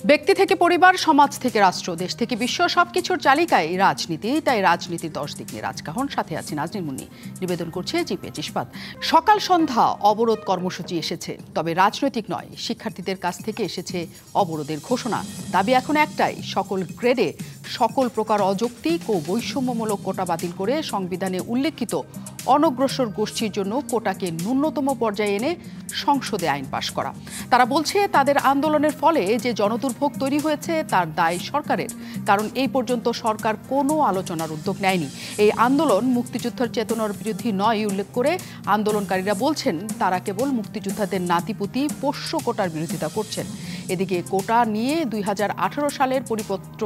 ব্যক্তি থেকে পরিবার, সমাজ থেকে রাষ্ট্র, দেশ থেকে বিশ্ব, সবকিছুর চালিকায় রাজনীতি। তাই রাজনীতির 10 দিক নিয়ে রাজকাহন, সাথে আছি নাজনীন মুন্নি। নিবেদন করছে জিপিএচ ইস্পাত। সকাল সন্ধ্যা অবরোধ কর্মসূচি এসেছে, তবে রাজনৈতিক নয়। শিক্ষার্থীদের কাছ থেকে এসেছে অবরোধের ঘোষণা। দাবি এখন একটাই, সকল গ্রেডে সকল প্রকার অযৌক্তিক ও বৈষম্যমূলক কোটা বাতিল করে সংবিধানে উল্লেখিত অনগ্রসর গোষ্ঠীর জন্য কোটাকে ন্যূনতম পর্যায়ে এনে সংসদে আইন পাশ করা। তারা বলছে তাদের আন্দোলনের ফলে যে জনদুর্ভোগ তৈরি হয়েছে তার দায় সরকারের, কারণ এই পর্যন্ত সরকার কোনো আলোচনার উদ্যোগ নেয়নি। এই আন্দোলন মুক্তিযুদ্ধের চেতনার বিরোধী নয় উল্লেখ করে আন্দোলনকারীরা বলছেন তারা কেবল মুক্তিযোদ্ধাদের নাতিপুতি পোষ্য কোটার বিরোধিতা করছেন। এদিকে কোটা নিয়ে 2018 সালের পরিপত্র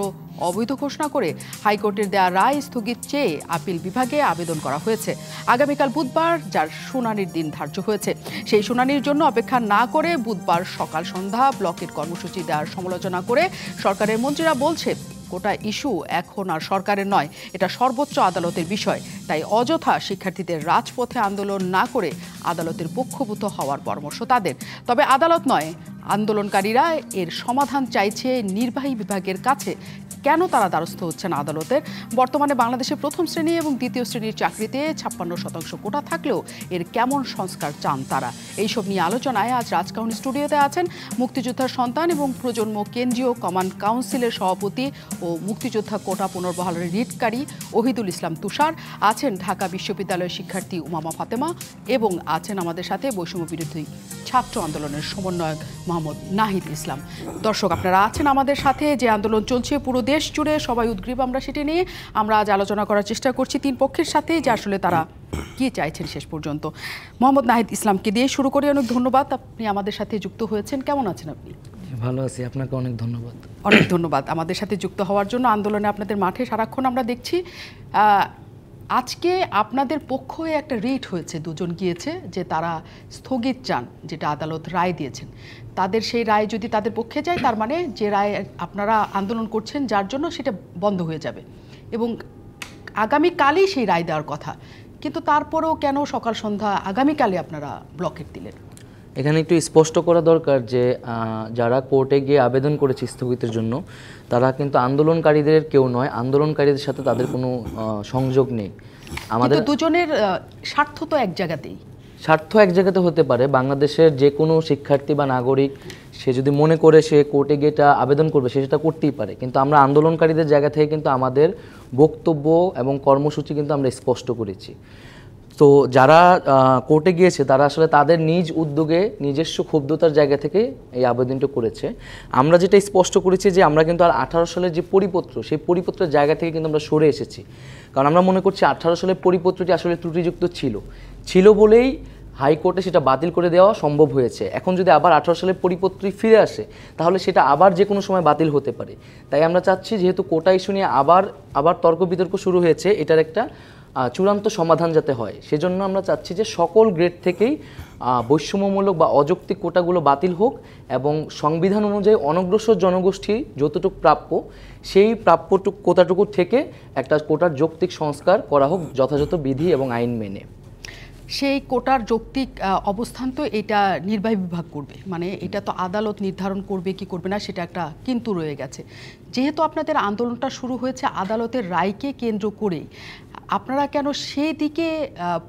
অবৈধ ঘোষণা করে হাইকোর্টের দেয়া রায় স্থগিত চেয়ে আপিল বিভাগে আবেদন করা হয়েছে। আগামীকাল বুধবার যার শুনানির দিন ধার্য হয়েছে, সেই শুনানির জন্য অপেক্ষা না করে বুধবার সকাল সন্ধ্যা ব্লকের কর্মসূচি দেওয়ার সমালোচনা করে সরকারের মন্ত্রীরা বলছে কোটা ইস্যু এখন আর সরকারের নয়, এটা সর্বোচ্চ আদালতের বিষয়। তাই অযথা শিক্ষার্থীদের রাজপথে আন্দোলন না করে আদালতের পক্ষভূত হওয়ার পরামর্শ তাদের। তবে আদালত নয়, আন্দোলনকারীরা এর সমাধান চাইছে নির্বাহী বিভাগের কাছে। কেন তারা দ্বারস্থ হচ্ছেন আদালতের? বর্তমানে বাংলাদেশের প্রথম শ্রেণী এবং দ্বিতীয় শ্রেণীর চাকরিতে 56% কোটা থাকলেও এর কেমন সংস্কার চান তারা? এইসব নিয়ে আলোচনায় আজ রাজকাহন স্টুডিওতে আছেন মুক্তিযোদ্ধার সন্তান এবং প্রজন্ম কেন্দ্রীয় কমান্ড কাউন্সিলের সভাপতি ও মুক্তিযোদ্ধা কোটা পুনর্বহালের রিটকারী ওহিদুল ইসলাম তুষার, আছেন ঢাকা বিশ্ববিদ্যালয়ের শিক্ষার্থী উমামা ফাতেমা এবং আছেন আমাদের সাথে বৈষম্য বিরোধী ছাত্র আন্দোলনের সমন্বয়ক মোহাম্মদ নাহিদ ইসলাম। দর্শক, আপনারা আছেন আমাদের সাথে। যে আন্দোলন চলছে পুরো দেশ জুড়ে, সবাই উদ্গ্রীব আমরা সেটি নিয়ে আমরা আজ আলোচনা করার চেষ্টা করছি তিন পক্ষের সাথে, যে আসলে তারা কি চাইছেন শেষ পর্যন্ত। মোহাম্মদ নাহিদ ইসলামকে দিয়ে শুরু করে। অনেক ধন্যবাদ, আপনি আমাদের সাথে যুক্ত হয়েছেন। কেমন আছেন আপনি? ভালো আছি, আপনাকে অনেক ধন্যবাদ। অনেক ধন্যবাদ আমাদের সাথে যুক্ত হওয়ার জন্য। আন্দোলনে আপনাদের মাঠে সারাক্ষণ আমরা দেখছি। আজকে আপনাদের পক্ষ হয়ে একটা রিট হয়েছে, দুজন গিয়েছে যে তারা স্থগিত চান, যেটা আদালত রায় দিয়েছেন। তাদের সেই রায় যদি তাদের পক্ষে যায়, তার মানে যে রায় আপনারা আন্দোলন করছেন যার জন্য, সেটা বন্ধ হয়ে যাবে এবং আগামীকালই সেই রায় দেওয়ার কথা। কিন্তু তারপরেও কেন সকাল সন্ধ্যা আগামীকালে আপনারা ব্লকেট দিলেন? এখানে একটু স্পষ্ট করা দরকার যে যারা কোর্টে গিয়ে আবেদন করেছে স্থগিতের জন্য, তারা কিন্তু আন্দোলনকারীদের কেউ নয়, আন্দোলনকারীদের সাথে তাদের কোনো সংযোগ নেই। আমাদের দুজনের স্বার্থ তো এক জায়গাতেই। স্বার্থ এক জায়গাতে হতে পারে। বাংলাদেশের যে কোনো শিক্ষার্থী বা নাগরিক সে যদি মনে করে সে কোর্টে গিয়ে এটা আবেদন করবে, সে সেটা করতেই পারে। কিন্তু আমরা আন্দোলনকারীদের জায়গা থেকে কিন্তু আমাদের বক্তব্য এবং কর্মসূচি কিন্তু আমরা স্পষ্ট করেছি। তো যারা কোর্টে গিয়েছে তারা আসলে তাদের নিজ উদ্যোগে নিজস্ব ক্ষুব্ধতার জায়গা থেকে এই আবেদনটা করেছে। আমরা যেটা স্পষ্ট করেছি যে আমরা কিন্তু আর 18 সালের যে পরিপত্র, সেই পরিপত্রের জায়গা থেকে কিন্তু আমরা সরে এসেছি। কারণ আমরা মনে করছি 18 সালের পরিপত্রটি আসলে ত্রুটিযুক্ত ছিল বলেই হাইকোর্টে সেটা বাতিল করে দেওয়া সম্ভব হয়েছে। এখন যদি আবার 18 সালের পরিপত্রই ফিরে আসে, তাহলে সেটা আবার যে কোনো সময় বাতিল হতে পারে। তাই আমরা চাচ্ছি, যেহেতু কোটা ইস্যু নিয়ে আবার তর্ক বিতর্ক শুরু হয়েছে, এটার একটা চূড়ান্ত সমাধান যাতে হয়, সেজন্য আমরা চাচ্ছি যে সকল গ্রেড থেকেই বৈষম্যমূলক বা অযৌক্তিক কোটাগুলো বাতিল হোক এবং সংবিধান অনুযায়ী অনগ্রসর জনগোষ্ঠী যতটুকু প্রাপ্য, সেই কোটাটুকু থেকে একটা কোটার যৌক্তিক সংস্কার করা হোক যথাযথ বিধি এবং আইন মেনে। সেই কোটার যৌক্তিক অবস্থান তো এটা নির্বাহী বিভাগ করবে, মানে এটা তো আদালত নির্ধারণ করবে কি করবে না, সেটা একটা কিন্তু রয়ে গেছে। যেহেতু আপনাদের আন্দোলনটা শুরু হয়েছে আদালতের রায়কে কেন্দ্র করেই, আপনারা কেন সেই দিকে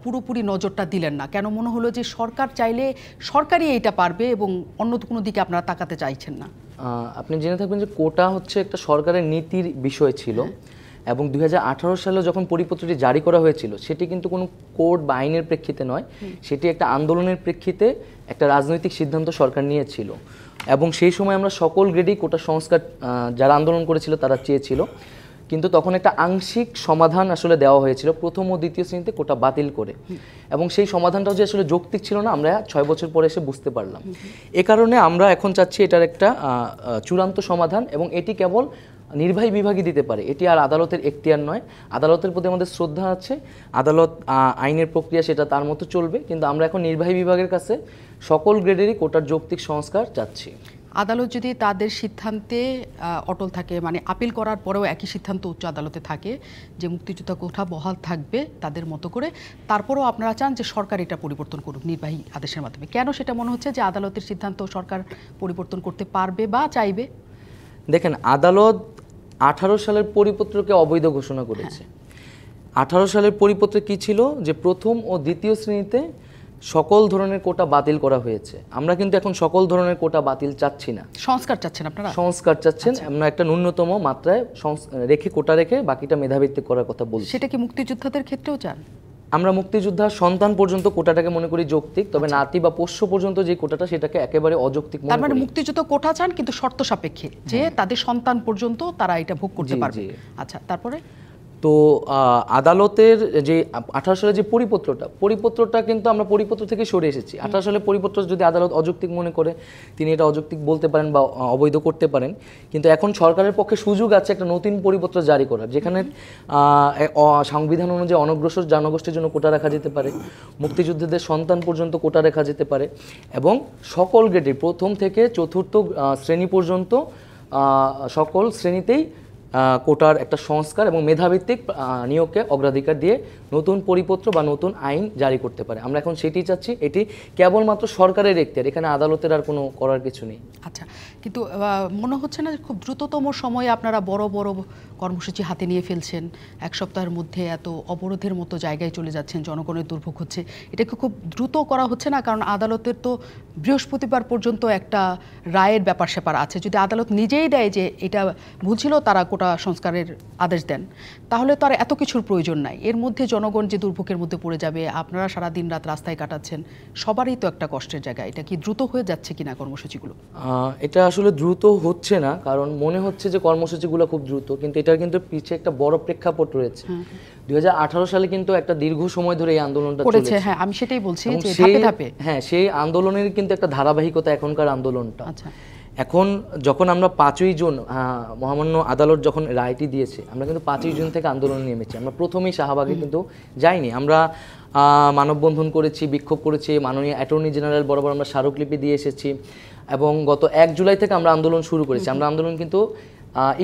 পুরোপুরি নজরটা দিলেন না? কেন মনে হলো যে সরকার চাইলে সরকারই এইটা পারবে এবং অন্য কোনো দিকে আপনারা তাকাতে চাইছেন না? আপনি জেনে থাকবেন যে কোটা হচ্ছে একটা সরকারের নীতির বিষয় ছিল এবং 2018 সালে যখন পরিপত্রটি জারি করা হয়েছিল, সেটি কিন্তু কোনো কোর্ট বা আইনের প্রেক্ষিতে নয়, সেটি একটা আন্দোলনের প্রেক্ষিতে একটা রাজনৈতিক সিদ্ধান্ত সরকার নিয়েছিল। এবং সেই সময় আমরা সকল গ্রেডেই কোটা সংস্কার যারা আন্দোলন করেছিল তারা চেয়েছিল, কিন্তু তখন একটা আংশিক সমাধান আসলে দেওয়া হয়েছিল প্রথম ও দ্বিতীয় শ্রেণীতে কোটা বাতিল করে। এবং সেই সমাধানটাও যে আসলে যৌক্তিক ছিল না, আমরা 6 বছর পরে এসে বুঝতে পারলাম। এ কারণে আমরা এখন চাচ্ছি এটার একটা চূড়ান্ত সমাধান, এবং এটি কেবল নির্বাহী বিভাগই দিতে পারে, এটি আর আদালতের এখতিয়ার নয়। আদালতের প্রতি আমাদের শ্রদ্ধা আছে, আদালত আইনের প্রক্রিয়া সেটা তার মতো চলবে, কিন্তু আমরা এখন নির্বাহী বিভাগের কাছে সকল গ্রেডেরই কোটার যৌক্তিক সংস্কার চাচ্ছি। আদালত যদি তাদের সিদ্ধান্তে অটল থাকে, মানে আপিল করার পরেও একই সিদ্ধান্ত উচ্চ আদালতে থাকে যে মুক্তিযোদ্ধা কোটা বহাল থাকবে তাদের মতো করে, তারপরেও আপনারা চান যে সরকার এটা পরিবর্তন করুক নির্বাহী আদেশের মাধ্যমে। কেন সেটা মনে হচ্ছে যে আদালতের সিদ্ধান্ত সরকার পরিবর্তন করতে পারবে বা চাইবে? দেখেন, আদালত 18 সালের পরিপত্রকে অবৈধ ঘোষণা করেছে। 18 সালের পরিপত্রে কি ছিল, যে প্রথম ও দ্বিতীয় শ্রেণীতে সকল ধরনের কোটা বাতিল করা হয়েছে। আমরা কিন্তু এখন সকল ধরনের কোটা বাতিল চাচ্ছি না, সংস্কার চাচ্ছেন আপনারা? সংস্কার চাচ্ছেন। আমরা একটা ন্যূনতম মাত্রায় রেখে কোটা রেখে বাকিটা মেধাভিত্তিক করার কথা বলছি। সেটা কি মুক্তিযোদ্ধাদের ক্ষেত্রেও চান? আমরা মুক্তিযোদ্ধা সন্তান পর্যন্ত কোটাটাকে মনে করি যৌক্তিক, তবে নাতি বা পোষ্য পর্যন্ত যে কোটাটা সেটাকে একেবারে অযৌক্তিক মনে করি। তার মানে মুক্তিযুদ্ধ কোটা চান কিন্তু শর্ত সাপেক্ষে, যে তাদের সন্তান পর্যন্ত তারা এটা ভোগ করতে পারবে। আচ্ছা, তারপরে তো আদালতের যে 18 সালের যে পরিপত্রটা কিন্তু আমরা পরিপত্র থেকে সরে এসেছি। 18 সালের পরিপত্র যদি আদালত অযৌক্তিক মনে করে, তিনি এটা অযৌক্তিক বলতে পারেন বা অবৈধ করতে পারেন। কিন্তু এখন সরকারের পক্ষে সুযোগ আছে একটা নতুন পরিপত্র জারি করার, যেখানে সংবিধান অনুযায়ী অনগ্রসর জনগোষ্ঠীর জন্য কোটা রাখা যেতে পারে, মুক্তিযোদ্ধাদের সন্তান পর্যন্ত কোটা রাখা যেতে পারে, এবং সকল গ্রেডে প্রথম থেকে চতুর্থ শ্রেণী পর্যন্ত সকল শ্রেণীতেই কোটার একটা সংস্কার এবং মেধাভিত্তিক নিয়োগকে অগ্রাধিকার দিয়ে নতুন পরিপত্র বা নতুন আইন জারি করতে পারে। আমরা এখন সেটি চাচ্ছি। এটি কেবলমাত্র সরকারের এখতিয়ার, এখানে আদালতের আর কোনো করার কিছু নেই। আচ্ছা, কিন্তু মনে হচ্ছে না খুব দ্রুততম সময়ে আপনারা বড় বড় কর্মসূচি হাতে নিয়ে ফেলছেন? এক সপ্তাহের মধ্যে এত অবরোধের মতো জায়গায় চলে যাচ্ছেন, জনগণের দুর্ভোগ হচ্ছে, এটাকে খুব দ্রুত করা হচ্ছে না? কারণ আদালতের তো বৃহস্পতিবার পর্যন্ত একটা রায়ের ব্যাপার স্যাপার আছে। যদি আদালত নিজেই দেয় যে এটা ভুল ছিল, তারা কোটা সংস্কারের আদেশ দেন, তাহলে তো আর এত কিছুর প্রয়োজন নাই। এর মধ্যে জনগণ যে দুর্ভোগের মধ্যে পড়ে যাবে, আপনারা সারা দিন রাত রাস্তায় কাটাচ্ছেন, সবারই তো একটা কষ্টের জায়গা। এটা কি দ্রুত হয়ে যাচ্ছে কিনা কর্মসূচিগুলো? এটা আসলে দ্রুত হচ্ছে না, কারণ মনে হচ্ছে যে কর্মসূচিগুলো খুব দ্রুত, কিন্তু এটার কিন্তু পিছিয়ে একটা বড় প্রেক্ষাপট রয়েছে। 2018 সালে কিন্তু একটা দীর্ঘ সময় ধরে এই আন্দোলনটা চলেছে। হ্যাঁ, আমি সেটাই বলছি যে ধাপে ধাপে। হ্যাঁ, সেই আন্দোলনের কিন্তু একটা ধারাবাহিকতা এখনকার আন্দোলনটা। আচ্ছা, এখন যখন আমরা 5ই জুন মহামান্য আদালত যখন রায়টি দিয়েছে, আমরা কিন্তু 5ই জুন থেকে আন্দোলনে নেমেছি। আমরা প্রথমেই শাহবাগে কিন্তু যাইনি, আমরা মানববন্ধন করেছি, বিক্ষোভ করেছি, মাননীয় অ্যাটর্নি জেনারেল বরাবর আমরা স্মারকলিপি দিয়ে এসেছি, এবং গত 1 জুলাই থেকে আমরা আন্দোলন শুরু করেছি। আমরা আন্দোলন কিন্তু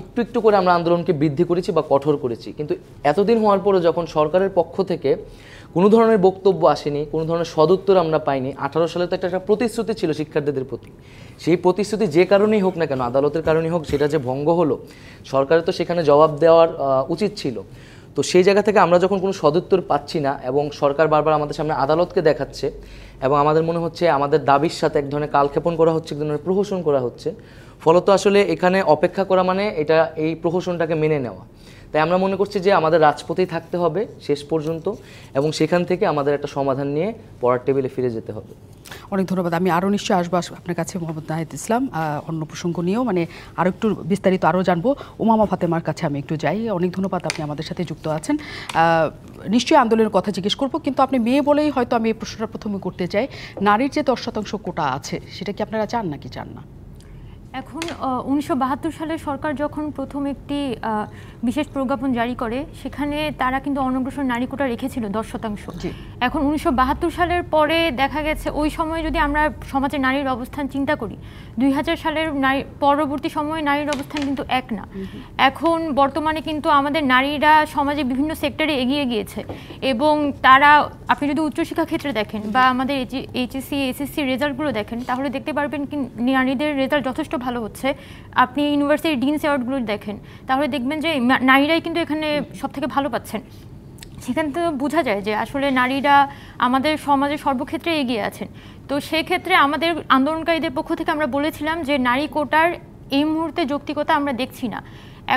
একটু একটু করে আমরা আন্দোলনকে বৃদ্ধি করেছি বা কঠোর করেছি। কিন্তু এতদিন হওয়ার পরও যখন সরকারের পক্ষ থেকে কোনো ধরনের বক্তব্য আসেনি, কোনো ধরনের সদুত্তর আমরা পাইনি। 18 সালে তো একটা প্রতিশ্রুতি ছিল শিক্ষার্থীদের প্রতি, সেই প্রতিশ্রুতি যে কারণেই হোক না কেন, আদালতের কারণেই হোক, সেটা যে ভঙ্গ হলো, সরকারের তো সেখানে জবাব দেওয়ার উচিত ছিল। তো সেই জায়গা থেকে আমরা যখন কোনো সদুত্তর পাচ্ছি না, এবং সরকার বারবার আমাদের সামনে আদালতকে দেখাচ্ছে, এবং আমাদের মনে হচ্ছে আমাদের দাবির সাথে এক ধরনের কালক্ষেপণ করা হচ্ছে, এক ধরনের প্রহসন করা হচ্ছে, ফলত আসলে এখানে অপেক্ষা করা মানে এটা এই প্রহসনটাকে মেনে নেওয়া। তাই আমরা মনে করছি যে আমাদের রাজপথেই থাকতে হবে শেষ পর্যন্ত, এবং সেখান থেকে আমাদের একটা সমাধান নিয়ে পড়ার টেবিলে ফিরে যেতে হবে। অনেক ধন্যবাদ। আমি আরও নিশ্চয়ই আসবো আপনার কাছে মোহাম্মদ নাহিদ ইসলাম, অন্য প্রসঙ্গ নিয়েও, মানে আরও একটু বিস্তারিত আরও জানবো। উমামা ফাতেমার কাছে আমি একটু যাই। অনেক ধন্যবাদ, আপনি আমাদের সাথে যুক্ত আছেন। নিশ্চয়ই আন্দোলনের কথা জিজ্ঞেস করবো, কিন্তু আপনি মেয়ে বলেই হয়তো আমি এই প্রশ্নটা প্রথমে করতে চাই। নারীর যে 10% কোটা আছে, সেটা কি আপনারা চান নাকি চান না? এখন 1972 সালে সরকার যখন প্রথম একটি বিশেষ প্রজ্ঞাপন জারি করে, সেখানে তারা কিন্তু অনগ্রসর নারী কোটা রেখেছিল 10%। এখন 1972 সালের পরে দেখা গেছে, ওই সময় যদি আমরা সমাজে নারীর অবস্থান চিন্তা করি, 2000 সালের পরবর্তী সময়ে নারীর অবস্থান কিন্তু এক না। এখন বর্তমানে কিন্তু আমাদের নারীরা সমাজে বিভিন্ন সেক্টরে এগিয়ে গিয়েছে, এবং তারা, আপনি যদি উচ্চশিক্ষা ক্ষেত্রে দেখেন বা আমাদের এইচএসসি এসএসসি রেজাল্টগুলো দেখেন, তাহলে দেখতে পারবেন কি নারীদের রেজাল্ট যথেষ্ট ভালো হচ্ছে। আপনি ইউনিভার্সিটি ডিনস অ্যাওয়ার্ডগুলো দেখেন, তাহলে দেখবেন যে নারীরাই কিন্তু এখানে সব থেকে ভালো পাচ্ছেন। সেখান থেকে বোঝা যায় যে আসলে নারীরা আমাদের সমাজে সর্বক্ষেত্রে এগিয়ে আছেন। তো সেক্ষেত্রে আমাদের আন্দোলনকারীদের পক্ষ থেকে আমরা বলেছিলাম যে নারী কোটার এই মুহূর্তে যৌক্তিকতা আমরা দেখছি না।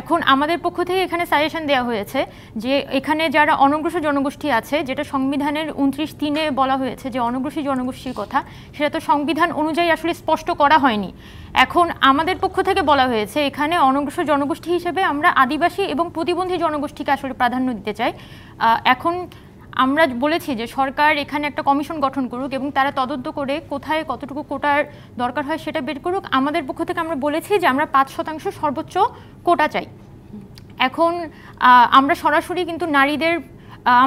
এখন আমাদের পক্ষ থেকে এখানে সাজেশন দেওয়া হয়েছে যে এখানে যারা অনগ্রসর জনগোষ্ঠী আছে, যেটা সংবিধানের 29(3)-এ বলা হয়েছে যে অনগ্রসর জনগোষ্ঠীর কথা, সেটা তো সংবিধান অনুযায়ী আসলে স্পষ্ট করা হয়নি। এখন আমাদের পক্ষ থেকে বলা হয়েছে এখানে অনগ্রসর জনগোষ্ঠী হিসেবে আমরা আদিবাসী এবং প্রতিবন্ধী জনগোষ্ঠীকে আসলে প্রাধান্য দিতে চাই। এখন আমরা বলেছি যে সরকার এখানে একটা কমিশন গঠন করুক, এবং তারা তদন্ত করে কোথায় কতটুকু কোটার দরকার হয় সেটা বের করুক। আমাদের পক্ষ থেকে আমরা বলেছি যে আমরা 5% সর্বোচ্চ কোটা চাই। এখন আমরা সরাসরি কিন্তু নারীদের,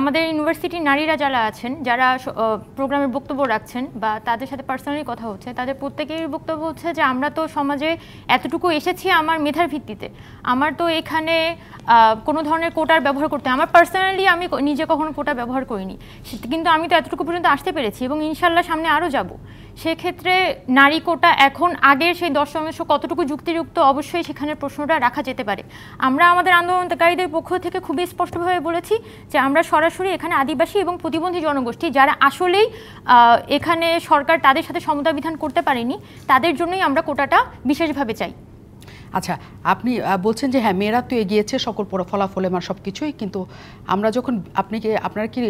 আমাদের ইউনিভার্সিটির নারীরা যারা আছেন, যারা প্রোগ্রামের বক্তব্য রাখছেন বা তাদের সাথে পার্সোনালি কথা হচ্ছে, তাদের প্রত্যেকেরই বক্তব্য হচ্ছে যে আমরা তো সমাজে এতটুকু এসেছি আমার মেধার ভিত্তিতে, আমার তো এখানে কোনো ধরনের কোটার ব্যবহার করতে, আমার পার্সোনালি আমি নিজে কখনো কোটা ব্যবহার করিনি, কিন্তু আমি তো এতটুকু পর্যন্ত আসতে পেরেছি, এবং ইনশাল্লাহ সামনে আরও যাব। সেক্ষেত্রে নারী কোটা এখন আগের সেই 10% কতটুকু যুক্তিযুক্ত, অবশ্যই সেখানে প্রশ্নটা রাখা যেতে পারে। আমরা আমাদের আন্দোলনকারীদের পক্ষ থেকে খুবই স্পষ্টভাবে বলেছি যে আমরা সরাসরি এখানে আদিবাসী এবং প্রতিবন্ধী জনগোষ্ঠী যারা আসলেই এখানে সরকার তাদের সাথে সমতা বিধান করতে পারেনি, তাদের জন্যই আমরা কোটাটা বিশেষভাবে চাই। আচ্ছা, আপনি বলছেন যে হ্যাঁ মেয়েরা তো এগিয়েছে সকল ফলাফলে আমার সব কিছুই, কিন্তু আমরা যখন আপনারা কি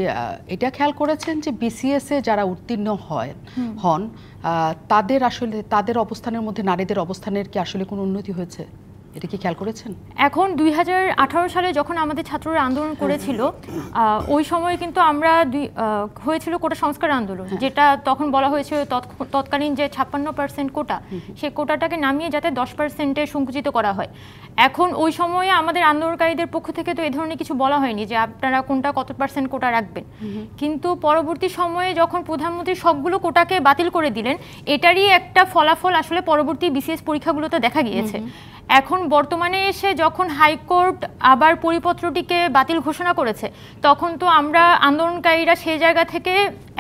এটা খেয়াল করেছেন যে বিসিএস এ যারা উত্তীর্ণ হন তাদের আসলে তাদের অবস্থানের মধ্যে নারীদের অবস্থানের কি আসলে কোনো উন্নতি হয়েছে? এটা কি খেয়াল করেছেন? এখন 2018 সালে যখন আমাদের ছাত্ররা আন্দোলন করেছিল, ওই সময় কিন্তু আমরা হয়েছিল কোটা সংস্কার আন্দোলন, যেটা তখন বলা হয়েছিল তৎকালীন যে 56% কোটা, সেই কোটাটাকে নামিয়ে যাতে 10%-এ সংকুচিত করা হয়। এখন ওই সময়ে আমাদের আন্দোলনকারীদের পক্ষ থেকে তো এই ধরনের কিছু বলা হয়নি যে আপনারা কোনটা কত % কোটা রাখবেন, কিন্তু পরবর্তী সময়ে যখন প্রধানমন্ত্রী সবগুলো কোটাকে বাতিল করে দিলেন, এটারই একটা ফলাফল আসলে পরবর্তী বিসিএস পরীক্ষাগুলোতে দেখা গিয়েছে। এখন বর্তমানে এসে যখন হাইকোর্ট আবার পরিপত্রটিকে বাতিল ঘোষণা করেছে, তখন তো আমরা আন্দোলনকারীরা সেই জায়গা থেকে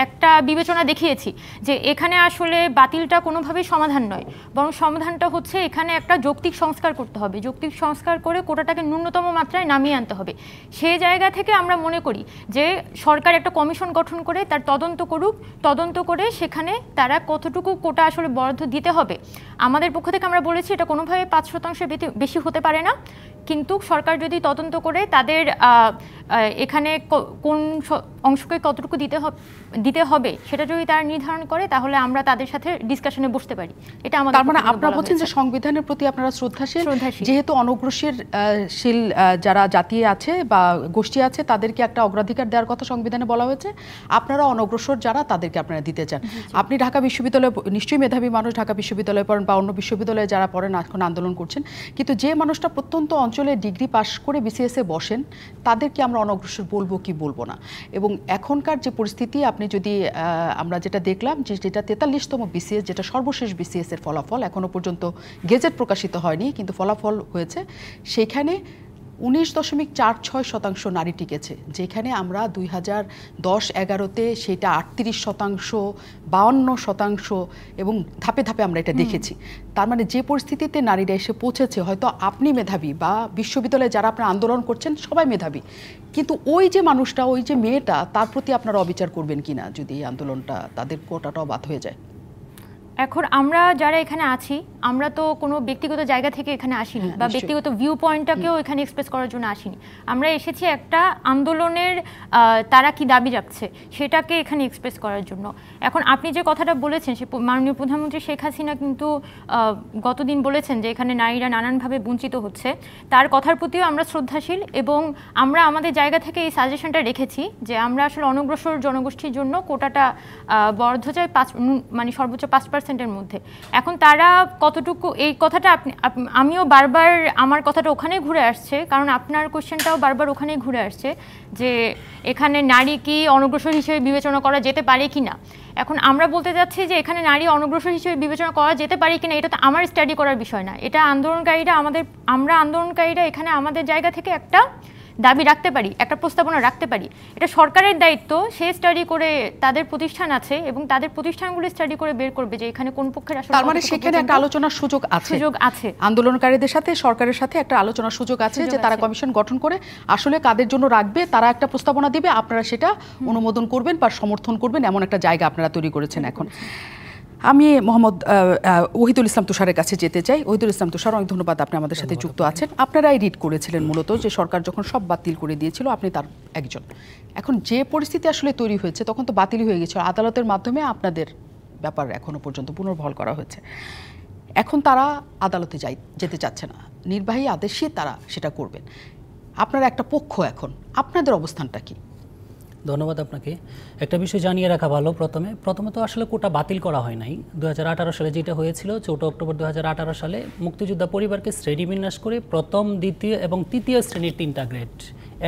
একটা বিবেচনা দেখিয়েছি যে এখানে আসলে বাতিলটা কোনোভাবেই সমাধান নয়, বরং সমাধানটা হচ্ছে এখানে একটা যৌক্তিক সংস্কার করতে হবে, যৌক্তিক সংস্কার করে কোটাটাকে ন্যূনতম মাত্রায় নামিয়ে আনতে হবে। সেই জায়গা থেকে আমরা মনে করি যে সরকার একটা কমিশন গঠন করে তার তদন্ত করুক, তদন্ত করে সেখানে তারা কতটুকু কোটা আসলে বরাদ্দ দিতে হবে। আমাদের পক্ষ থেকে আমরা বলেছি এটা কোনোভাবে 5% বেশি হতে পারে না, কিন্তু সরকার যদি তদন্ত করে তাদের এখানে কোন অংশকে কতটুকু দিতে হবে সেটা যদি তারা নির্ধারণ করে, তাহলে আমরা তাদের সাথে ডিসকাশনে বসতে পারি। এটা আমাদের, তার মানে আপনারা বলছেন যে সংবিধানের প্রতি আপনারা শ্রদ্ধাশীল, যেহেতু অনগ্রসরশীল যারা জাতি আছে বা গোষ্ঠী আছে তাদেরকে একটা অগ্রাধিকার দেওয়ার কথা সংবিধানে বলা হয়েছে, আপনারা অনগ্রসর যারা তাদেরকে আপনারা দিতে চান। আপনি ঢাকা বিশ্ববিদ্যালয়ে নিশ্চয়ই মেধাবী মানুষ, ঢাকা বিশ্ববিদ্যালয়ে পড়েন বা অন্য বিশ্ববিদ্যালয়ে যারা পড়েন এখন আন্দোলন করছেন, কিন্তু যে মানুষটা প্রত্যন্ত অঞ্চলে ডিগ্রি পাস করে বিসিএস এ বসেন তাদেরকে আমরা অনগ্রসর বলবো কি বলবো না? এবং এখনকার যে পরিস্থিতি, আপনি যদি আমরা যেটা দেখলাম যে যেটা 43তম বিসিএস, যেটা সর্বশেষ বিসিএস এর ফলাফল, এখনো পর্যন্ত গেজেট প্রকাশিত হয়নি কিন্তু ফলাফল হয়েছে, সেখানে 19.46% নারী টিকেছে, যেখানে আমরা 2010-11-তে সেটা 38%, 52% এবং ধাপে ধাপে আমরা এটা দেখেছি। তার মানে যে পরিস্থিতিতে নারীরা এসে পৌঁছেছে, হয়তো আপনি মেধাবী বা বিশ্ববিদ্যালয়ে যারা আপনারা আন্দোলন করছেন সবাই মেধাবী, কিন্তু ওই যে মানুষটা, ওই যে মেয়েটা, তার প্রতি আপনারা অবিচার করবেন কিনা যদি এই আন্দোলনটা তাদের কোটাটাও বাদ হয়ে যায়? এখন আমরা যারা এখানে আছি, আমরা তো কোনো ব্যক্তিগত জায়গা থেকে এখানে আসিনি বা ব্যক্তিগত ভিউ পয়েন্টটাকেও এখানে এক্সপ্রেস করার জন্য আসিনি। আমরা এসেছি একটা আন্দোলনের তারা কি দাবি রাখছে সেটাকে এখানে এক্সপ্রেস করার জন্য। এখন আপনি যে কথাটা বলেছেন, সে মাননীয় প্রধানমন্ত্রী শেখ হাসিনা কিন্তু গতদিন বলেছেন যে এখানে নারীরা নানানভাবে বঞ্চিত হচ্ছে, তার কথার প্রতিও আমরা শ্রদ্ধাশীল এবং আমরা আমাদের জায়গা থেকে এই সাজেশনটা রেখেছি যে আমরা আসলে অনগ্রসর জনগোষ্ঠীর জন্য কোটাটা বরাদ্দ চাই মানে সর্বোচ্চ 5%-এর মধ্যে। এখন তারা কতটুকু, এই কথাটা আমিও বারবার আমার কথাটা ওখানেই ঘুরে আসছে, কারণ আপনার কোশ্চেনটাও বারবার ওখানেই ঘুরে আসছে যে এখানে নারী কি অনগ্রসর হিসেবে বিবেচনা করা যেতে পারে কি না। এখন আমরা বলতে যাচ্ছি যে এখানে নারী অনগ্রসর হিসেবে বিবেচনা করা যেতে পারে কিনা এটা তো আমার স্টাডি করার বিষয় না, এটা আন্দোলনকারীরা আমরা আন্দোলনকারীরা এখানে আমাদের জায়গা থেকে একটা দাবি রাখতে পারি, একটা প্রস্তাবনা রাখতে পারি। এটা সরকারের দায়িত্ব, সে স্টাডি করে, তাদের প্রতিষ্ঠান আছে এবং তাদের প্রতিষ্ঠানগুলো স্টাডি করে বের করবে যে এখানে কোন পক্ষের আসলে। তার মানে সেখানে একটা আলোচনার সুযোগ আছে, আন্দোলনকারীদের সাথে সরকারের সাথে একটা আলোচনার সুযোগ আছে যে তারা কমিশন গঠন করে আসলে কাদের জন্য রাখবে, তারা একটা প্রস্তাবনা দিবে, আপনারা সেটা অনুমোদন করবেন বা সমর্থন করবেন, এমন একটা জায়গা আপনারা তৈরি করেছেন। এখন আমি মোহাম্মদ ওহিদুল ইসলাম তুষারের কাছে যেতে চাই। ওহিদুল ইসলাম তুষার, অনেক ধন্যবাদ, আপনি আমাদের সাথে যুক্ত আছেন। আপনারাই রিড করেছিলেন মূলত যে সরকার যখন সব বাতিল করে দিয়েছিল, আপনি তার একজন। এখন যে পরিস্থিতি আসলে তৈরি হয়েছে, তখন তো বাতিল হয়ে গেছিল, আদালতের মাধ্যমে আপনাদের ব্যাপার এখনো পর্যন্ত পুনর্বহাল করা হয়েছে। এখন তারা আদালতে যেতে চাচ্ছে না, নির্বাহী আদেশে তারা সেটা করবেন। আপনারা একটা পক্ষ, এখন আপনাদের অবস্থানটা কি? ধন্যবাদ আপনাকে। একটা বিষয় জানিয়ে রাখা ভালো, প্রথমে তো আসলে কোটা বাতিল করা হয় নাই। 2018 সালে যেটা হয়েছিল, 4 অক্টোবর 2018 সালে মুক্তিযোদ্ধা পরিবারকে শ্রেণীবিন্যাস করে প্রথম, দ্বিতীয় এবং তৃতীয় শ্রেণীর 3টা গ্রেড,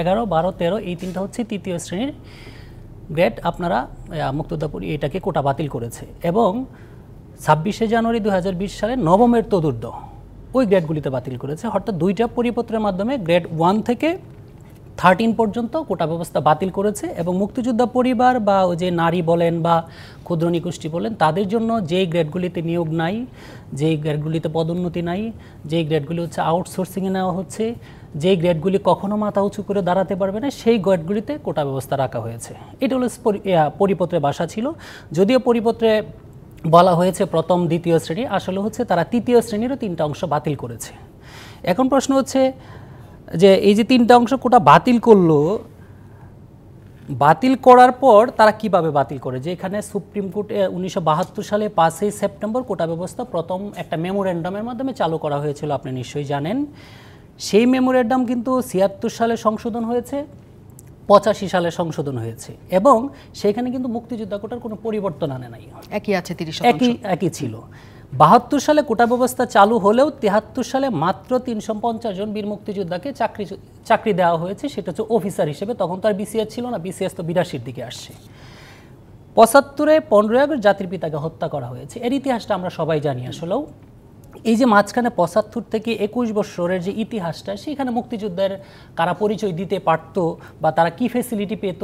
11, 12, 13, এই 3টা হচ্ছে তৃতীয় শ্রেণীর গ্রেড। আপনারা মুক্তিযোদ্ধা এটাকে কোটা বাতিল করেছে এবং 26শে জানুয়ারি 2020 সালে নবমের চতুর্থ ওই গ্রেডগুলিতে বাতিল করেছে, অর্থাৎ 2টা পরিপত্রের মাধ্যমে গ্রেড 1 থেকে 13 পর্যন্ত কোটা ব্যবস্থা বাতিল করেছে এবং মুক্তিযোদ্ধা পরিবার বা ওই যে নারী বলেন বা ক্ষুদ্র নিগোষ্ঠী বলেন তাদের জন্য যেই গ্রেডগুলিতে নিয়োগ নাই, যেই গ্রেডগুলিতে পদোন্নতি নাই, যেই গ্রেডগুলি হচ্ছে আউটসোর্সিংয়ে নেওয়া হচ্ছে, যেই গ্রেডগুলি কখনো মাথা উঁচু করে দাঁড়াতে পারবে না সেই গ্রেডগুলিতে কোটা ব্যবস্থা রাখা হয়েছে। এটা হলো পরিপত্রে ভাষা ছিল। যদিও পরিপত্রে বলা হয়েছে প্রথম দ্বিতীয় শ্রেণী, আসলে হচ্ছে তারা তৃতীয় শ্রেণীরও 3টা অংশ বাতিল করেছে। এখন প্রশ্ন হচ্ছে যে এই যে 3টা অংশ কোটা বাতিল করলো, বাতিল করার পর তারা কিভাবে বাতিল করে, যে এখানে সুপ্রিম কোর্ট 1972 সালে 5ই সেপ্টেম্বর কোটা ব্যবস্থা প্রথম একটা মেমোরেন্ডামের মাধ্যমে চালু করা হয়েছিল, আপনি নিশ্চয়ই জানেন। সেই মেমোরেন্ডাম কিন্তু 76 সালে সংশোধন হয়েছে, 85 সালে সংশোধন হয়েছে এবং সেখানে কিন্তু মুক্তিযোদ্ধা কোটার কোনো পরিবর্তন আনে নাই, একই আছে 30%। একই ছিল। 72 সালে কোটা ব্যবস্থা চালু হলেও 73 সালে মাত্র 350 জন বীর মুক্তিযোদ্ধাকে চাকরি দেওয়া হয়েছে, সেটা হচ্ছে অফিসার হিসেবে। তখন তো আর বিসিএস ছিল না, বিসিএস তো 82-র দিকে আসছে। 75-এ 15ই আগস্ট জাতির পিতাকে হত্যা করা হয়েছে, এর ইতিহাসটা আমরা সবাই জানি। আসলেও এই যে মাঝখানে 75 থেকে 21 বছরের যে ইতিহাসটা, সেখানে মুক্তিযুদ্ধের কারা পরিচয় দিতে পারত বা তারা কি ফেসিলিটি পেত,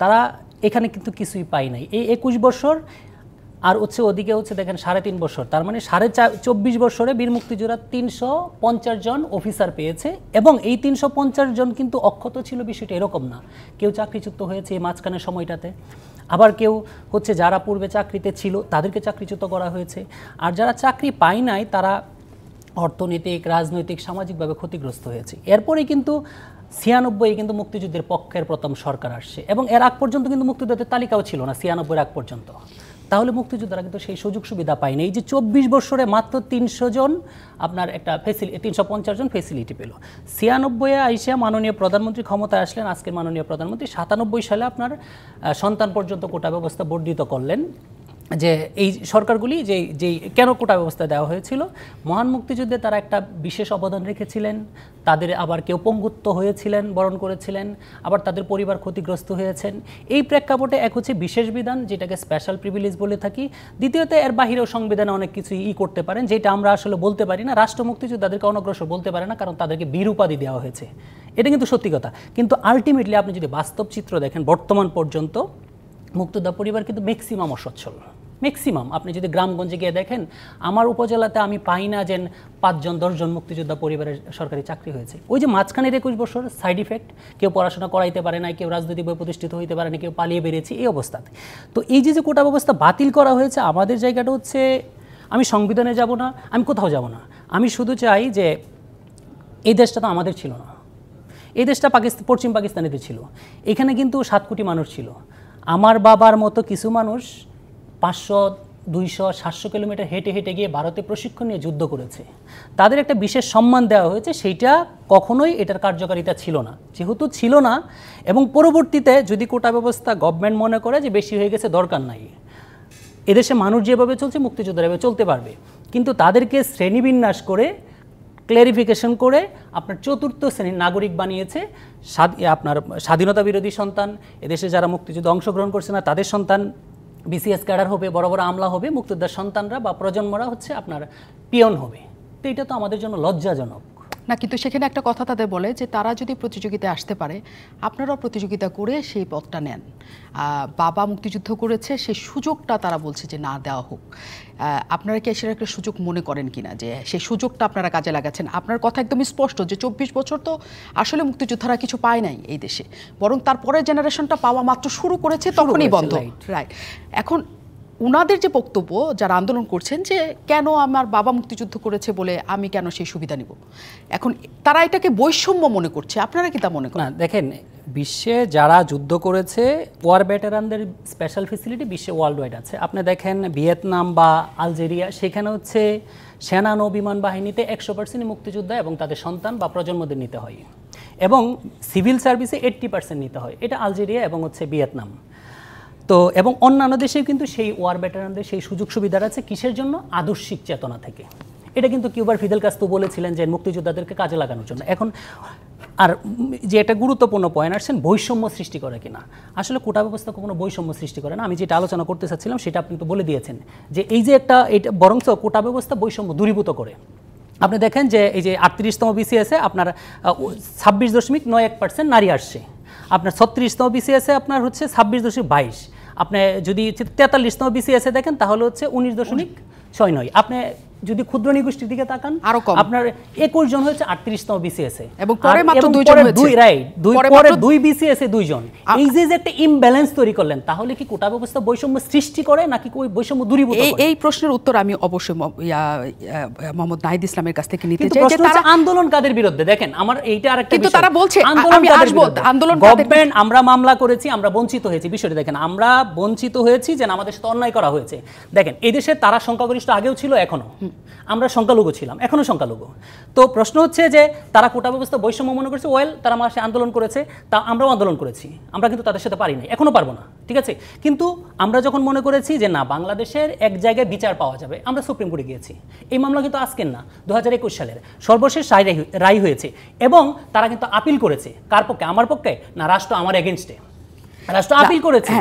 তারা এখানে কিন্তু কিছুই পায় নাই। এই 21 বছর আর হচ্ছে ওদিকে হচ্ছে দেখেন 3.5 বছর, তার মানে 24 বছরে বীর মুক্তিযোদ্ধা 350 জন অফিসার পেয়েছে এবং এই 350 জন কিন্তু অক্ষত ছিল, বিষয়টা এরকম না। কেউ চাকরিচ্যুত হয়েছে এই মাঝখানের সময়টাতে, আবার কেউ হচ্ছে যারা পূর্বে চাকরিতে ছিল তাদেরকে চাকরিচ্যুত করা হয়েছে, আর যারা চাকরি পায় নাই তারা অর্থনৈতিক, রাজনৈতিক, সামাজিকভাবে ক্ষতিগ্রস্ত হয়েছে। এরপরেই কিন্তু 96 কিন্তু মুক্তিযুদ্ধের পক্ষের প্রথম সরকার আসছে এবং এর আগ পর্যন্ত কিন্তু মুক্তিযোদ্ধাদের তালিকাও ছিল না 96-এর আগ পর্যন্ত। তাহলে মুক্তিযোদ্ধারা কিন্তু সেই সুযোগ সুবিধা পায়নি। এই যে 24 বছরে মাত্র 300 জন আপনার একটা 350 জন ফেসিলিটি পেল। 96-এ আইসা মাননীয় প্রধানমন্ত্রী ক্ষমতায় আসলেন, আজকের মাননীয় প্রধানমন্ত্রী 97 সালে আপনার সন্তান পর্যন্ত কোটা ব্যবস্থা বর্ধিত করলেন। যে এই সরকারগুলি যেই কেন কোটা ব্যবস্থা দেওয়া হয়েছিল, মহান মুক্তিযুদ্ধে তারা একটা বিশেষ অবদান রেখেছিলেন, তাদের আবার কেউ পঙ্গুত্ব হয়েছিলেন, বরণ করেছিলেন, আবার তাদের পরিবার ক্ষতিগ্রস্ত হয়েছেন। এই প্রেক্ষাপটে এক হচ্ছে বিশেষ বিধান, যেটাকে স্পেশাল প্রিভিলেজ বলে থাকি। দ্বিতীয়ত এর বাহিরেও সংবিধানে অনেক কিছু করতে পারেন, যেটা আমরা আসলে বলতে পারি না। রাষ্ট্র মুক্তিযোদ্ধাদেরকে অনগ্রসর বলতে পারে না, কারণ তাদেরকে বীর উপাধি দেওয়া হয়েছে। এটা কিন্তু সত্যি কথা। কিন্তু আলটিমেটলি আপনি যদি বাস্তব চিত্র দেখেন, বর্তমান পর্যন্ত মুক্তিযোদ্ধা পরিবার কিন্তু ম্যাক্সিমাম অসচ্ছল। ম্যাক্সিমাম আপনি যদি গ্রামগঞ্জে গিয়ে দেখেন, আমার উপজেলাতে আমি পাই না যে 5-10 জন মুক্তিযোদ্ধা পরিবারের সরকারি চাকরি হয়েছে। ওই যে মাঝখানের 21 বছর সাইড ইফেক্ট, কেউ পড়াশোনা করাইতে পারে না, কেউ রাজনৈতিকভাবে প্রতিষ্ঠিত হইতে পারে না, কেউ পালিয়ে বেরিয়েছে, এই অবস্থাতে। তো এই যে কোটা ব্যবস্থা বাতিল করা হয়েছে, আমাদের জায়গাটা হচ্ছে, আমি সংবিধানে যাব না, আমি কোথাও যাব না, আমি শুধু চাই যে এই দেশটা তো আমাদের ছিল না, এই দেশটা পশ্চিম পাকিস্তানিদের ছিল। এখানে কিন্তু 7 কোটি মানুষ ছিল। আমার বাবার মতো কিছু মানুষ 500, 200, 700 কিলোমিটার হেঁটে হেঁটে গিয়ে ভারতে প্রশিক্ষণ নিয়ে যুদ্ধ করেছে। তাদের একটা বিশেষ সম্মান দেওয়া হয়েছে, সেইটা কখনোই এটার কার্যকারিতা ছিল না। যেহেতু ছিল না এবং পরবর্তীতে যদি কোটা ব্যবস্থা গভর্নমেন্ট মনে করে যে বেশি হয়ে গেছে, দরকার নাই, এদেশে মানুষ যেভাবে চলছে মুক্তিযোদ্ধারা এভাবে চলতে পারবে, কিন্তু তাদেরকে শ্রেণীবিন্যাস করে ক্ল্যারিফিকেশন করে আপনার 4র্থ শ্রেণীর নাগরিক বানিয়েছে। আপনার স্বাধীনতা বিরোধী সন্তান, এদেশে যারা মুক্তিযুদ্ধে অংশগ্রহণ করছে না তাদের সন্তান বিসিএস ক্যাডার হবে, বড় বড় আমলা হবে, মুক্তিযোদ্ধার সন্তানরা বা প্রজন্মরা হচ্ছে আপনার পিয়ন হবে। তো এটা তো আমাদের জন্য লজ্জাজনক না। কিন্তু সেখানে একটা কথা তাদের বলে যে তারা যদি প্রতিযোগিতায় আসতে পারে, আপনারাও প্রতিযোগিতা করে সেই পথটা নেন। বাবা মুক্তিযুদ্ধ করেছে, সেই সুযোগটা তারা বলছে যে না দেওয়া হোক। আপনারা কি সেটা একটা সুযোগ মনে করেন কিনা, যে সেই সুযোগটা আপনারা কাজে লাগাচ্ছেন? আপনার কথা একদম স্পষ্ট যে 24 বছর তো আসলে মুক্তিযোদ্ধারা কিছু পায় নাই এই দেশে, বরং তারপরের জেনারেশনটা পাওয়া মাত্র শুরু করেছে, তখনই বন্ধ। রাইট। এখন ওনাদের যে বক্তব্য, যারা আন্দোলন করছেন, যে কেন আমার বাবা মুক্তিযুদ্ধ করেছে বলে আমি কেন সেই সুবিধা নিব, এখন তারা এটাকে বৈষম্য মনে করছে। আপনারা কি তা মনে করেন? না, দেখেন, বিশ্বে যারা যুদ্ধ করেছে ওয়ার ভেটারানদের স্পেশাল ফেসিলিটি বিশ্বে ওয়ার্ল্ড ওয়াইড আছে। আপনি দেখেন ভিয়েতনাম বা আলজেরিয়া, সেখানে হচ্ছে সেনা নৌ বিমান বাহিনীতে 100% মুক্তিযোদ্ধা এবং তাদের সন্তান বা প্রজন্মদের নিতে হয়, এবং সিভিল সার্ভিসে 80% নিতে হয়। এটা আলজেরিয়া এবং হচ্ছে ভিয়েতনাম। তো এবং অন্যান্য দেশেও কিন্তু সেই ওয়ার ভেটারানদের সেই সুযোগ সুবিধা আছে। কিসের জন্য? আদর্শিক চেতনা থেকে। এটা কিন্তু কিউবার ফিদেল কাস্ত্রো বলেছিলেন যে মুক্তিযোদ্ধাদেরকে কাজে লাগানোর জন্য। এখন আর যে একটা গুরুত্বপূর্ণ পয়েন্ট আসছেন, বৈষম্য সৃষ্টি করে কিনা। আসলে কোটা ব্যবস্থা কোনো বৈষম্য সৃষ্টি করে না। আমি যেটা আলোচনা করতে চাচ্ছিলাম সেটা আপনি তো বলে দিয়েছেন, যে এই যে এটা বরঞ্চ কোটা ব্যবস্থা বৈষম্য দূরীভূত করে। আপনি দেখেন যে এই যে 38তম বিসিএসে আপনার 26.91% নারী আসছে, আপনার 36তম বিসিএসে আপনার হচ্ছে 26.22, আপনি যদি 43তম বিসিএসে দেখেন তাহলে হচ্ছে 19.69। আপনি যদি ক্ষুদ্র নিগোষ্ঠীর দিকে তাকান আরো কম, আপনার 21 জন হচ্ছে 38তম বিসিএসে, এবং পরে মাত্র 2 জন হয়েছে, পরে 2 বিসিএসে 2 জন। এই যে একটা ইমব্যালেন্স তৈরি করলেন, তাহলে কি কোটা ব্যবস্থা বৈষম্য সৃষ্টি করে নাকি ওই বৈষম্য দূরীভূত করে? এই প্রশ্নের উত্তর আমি অবশ্যই মোহাম্মদ নাহিদ ইসলামের কাছ থেকে নিতে চাই। যে তারা আন্দোলন কাদের বিরুদ্ধে, দেখেন আমার এইটা আরেকটা বিষয়, কিন্তু তারা বলছে আমি আসব আন্দোলন গভর্নমেন্ট, আমরা মামলা করেছি, আমরা বঞ্চিত হয়েছি। বিষয়টা দেখেন, আমরা বঞ্চিত হয়েছি যে আমাদের সাথে অন্যায় করা হয়েছে। দেখেন এই দেশে তারা সংখ্যাগরিষ্ঠ আগেও ছিল, এখনো আমরা সংখ্যালঘু ছিলাম, এখনো সংখ্যালঘু। তো প্রশ্ন হচ্ছে যে তারা কোটা ব্যবস্থা বৈষম্য মনে করেছে, তারা আমার সাথে আন্দোলন করেছে, তা আমরাও আন্দোলন করেছি, আমরা কিন্তু তাদের সাথে পারি নাই, এখনো পারবো না, ঠিক আছে। কিন্তু আমরা যখন মনে করেছি যে না, বাংলাদেশের এক জায়গায় বিচার পাওয়া যাবে, আমরা সুপ্রিম কোর্টে গিয়েছি। এই মামলা কিন্তু আজকের না, 2021 সালের সর্বশেষ রায় হয়েছে, এবং তারা কিন্তু আপিল করেছে। কার পক্ষে? আমার পক্ষে না, রাষ্ট্র আমার এগেনস্টে রাষ্ট্র আপিল করেছে।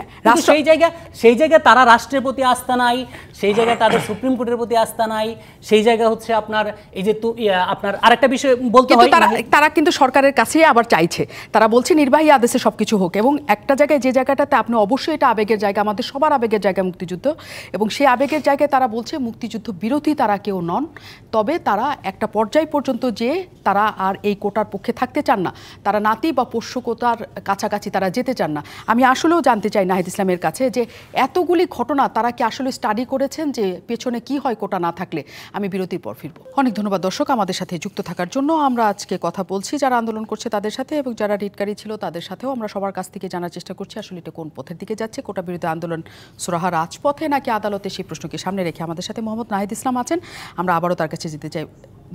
সেই জায়গায় তারা রাষ্ট্রের প্রতি আস্থা নাই, সেই জায়গায় তাদের সুপ্রিম কোর্টের প্রতি আস্থা নাই, সেই জায়গা হচ্ছে আপনার এই যে আপনার আরেকটা বিষয় বলতে হয়, তারা কিন্তু সরকারের কাছেই আবার চাইছে, তারা বলছে নির্বাহী আদেশে সবকিছু হোক। এবং একটা জায়গায়, যে জায়গাটাতে আপনি অবশ্যই, এটা আবেগের জায়গা, আমাদের সবার আবেগের জায়গা মুক্তিযুদ্ধ, এবং সেই আবেগের জায়গায় তারা বলছে মুক্তিযুদ্ধ বিরোধী তারা কেউ নন, তবে তারা একটা পর্যায় পর্যন্ত যে তারা আর এই কোটার পক্ষে থাকতে চান না, তারা নাতি বা পোষ্য কোটার কাছাকাছি তারা যেতে চান না। আমি আসলেও জানতে চাই নাহিদ ইসলামের কাছে যে এতগুলি ঘটনা তারা কি আসলে স্টাডি করেছেন যে পেছনে কি হয় কোটা না থাকলে? আমি বিরতির পর ফিরব। অনেক ধন্যবাদ দর্শক আমাদের সাথে যুক্ত থাকার জন্য। আমরা আজকে কথা বলছি যারা আন্দোলন করছে তাদের সাথে, এবং যারা রিটকারী ছিল তাদের সাথেও আমরা সবার কাছ থেকে জানার চেষ্টা করছি আসলে এটা কোন পথের দিকে যাচ্ছে, কোটা বিরোধী আন্দোলন সুরাহা রাজপথে নাকি আদালতে, সেই প্রশ্নকে সামনে রেখে আমাদের সাথে মোহাম্মদ নাহিদ ইসলাম আছেন। আমরা আবারও তার কাছে যেতে চাই।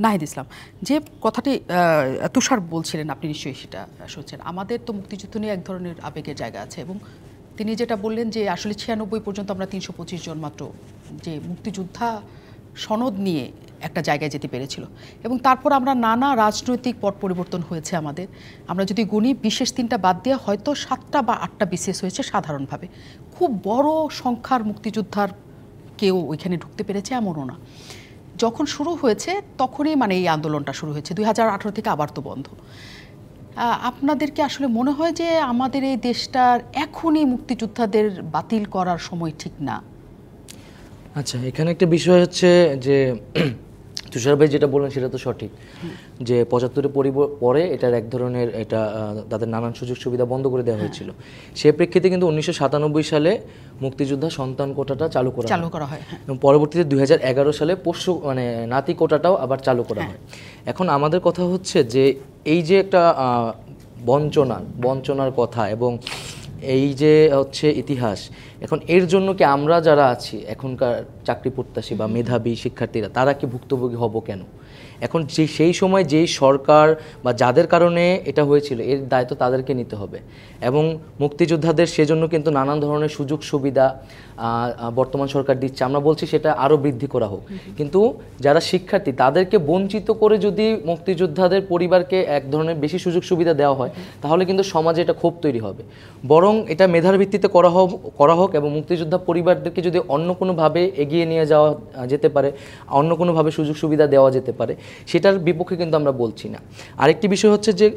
নাহিদ ইসলাম, যে কথাটি তুষার বলছিলেন আপনি নিশ্চয়ই সেটা শুনছেন। আমাদের তো মুক্তিযুদ্ধ নিয়ে এক ধরনের আবেগের জায়গা আছে, এবং তিনি যেটা বললেন যে আসলে 96 পর্যন্ত আমরা 325 জন মাত্র যে মুক্তিযোদ্ধা সনদ নিয়ে একটা জায়গায় যেতে পেরেছিল, এবং তারপর আমরা নানা রাজনৈতিক পট পরিবর্তন হয়েছে আমাদের। আমরা যদি গুণি, বিশেষ 3টা বাদ দিয়ে হয়তো 7টা বা 8টা বিশেষ হয়েছে সাধারণভাবে। খুব বড় সংখ্যার মুক্তিযোদ্ধার কেউ ওইখানে ঢুকতে পেরেছে এমনও না। যখন শুরু হয়েছে তখনই মানে এই আন্দোলনটা শুরু হয়েছে, 2018 থেকে আবার তো বন্ধ। আপনাদেরকে আসলে মনে হয় যে আমাদের এই দেশটার এখনই মুক্তিযোদ্ধাদের বাতিল করার সময় ঠিক না? আচ্ছা, এখানে একটা বিষয় হচ্ছে যে তুষার ভাই যেটা বললেন সেটা তো সঠিক, যে 75-এর পরে এটার এক ধরনের এটা তাদের নানান সুযোগ সুবিধা বন্ধ করে দেওয়া হয়েছিল। সে প্রেক্ষিতে কিন্তু 1997 সালে মুক্তিযোদ্ধা সন্তান কোটাটা চালু করা হয়, এবং পরবর্তীতে 2011 সালে পোষ্য মানে নাতি কোটাটাও আবার চালু করা হয়। এখন আমাদের কথা হচ্ছে যে এই যে একটা বঞ্চনার কথা এবং এই যে হচ্ছে ইতিহাস, এখন এর জন্য কি আমরা যারা আছি এখনকার চাকরি প্রত্যাশী বা মেধাবী শিক্ষার্থীরা, তারা কি ভুক্তভোগী হব কেন? এখন সেই সময় যেই সরকার বা যাদের কারণে এটা হয়েছিল এর দায়িত্ব তাদেরকে নিতে হবে, এবং মুক্তিযোদ্ধাদের সেজন্য কিন্তু নানান ধরনের সুযোগ সুবিধা বর্তমান সরকার দিচ্ছে। আমরা বলছি সেটা আরও বৃদ্ধি করা হোক, কিন্তু যারা শিক্ষার্থী তাদেরকে বঞ্চিত করে যদি মুক্তিযোদ্ধাদের পরিবারকে এক ধরনের বেশি সুযোগ সুবিধা দেওয়া হয়, তাহলে কিন্তু সমাজে এটা ক্ষোভ তৈরি হবে। বরং এটা মেধার ভিত্তিতে করা হোক এবং মুক্তিযোদ্ধা পরিবারদেরকে যদি অন্য কোনোভাবে এগিয়ে নিয়ে যাওয়া যেতে পারে, অন্য কোনোভাবে সুযোগ সুবিধা দেওয়া যেতে পারে, সেটার বিপক্ষে কিন্তু আমরা বলছি না। আরেকটি বিষয় হচ্ছে যে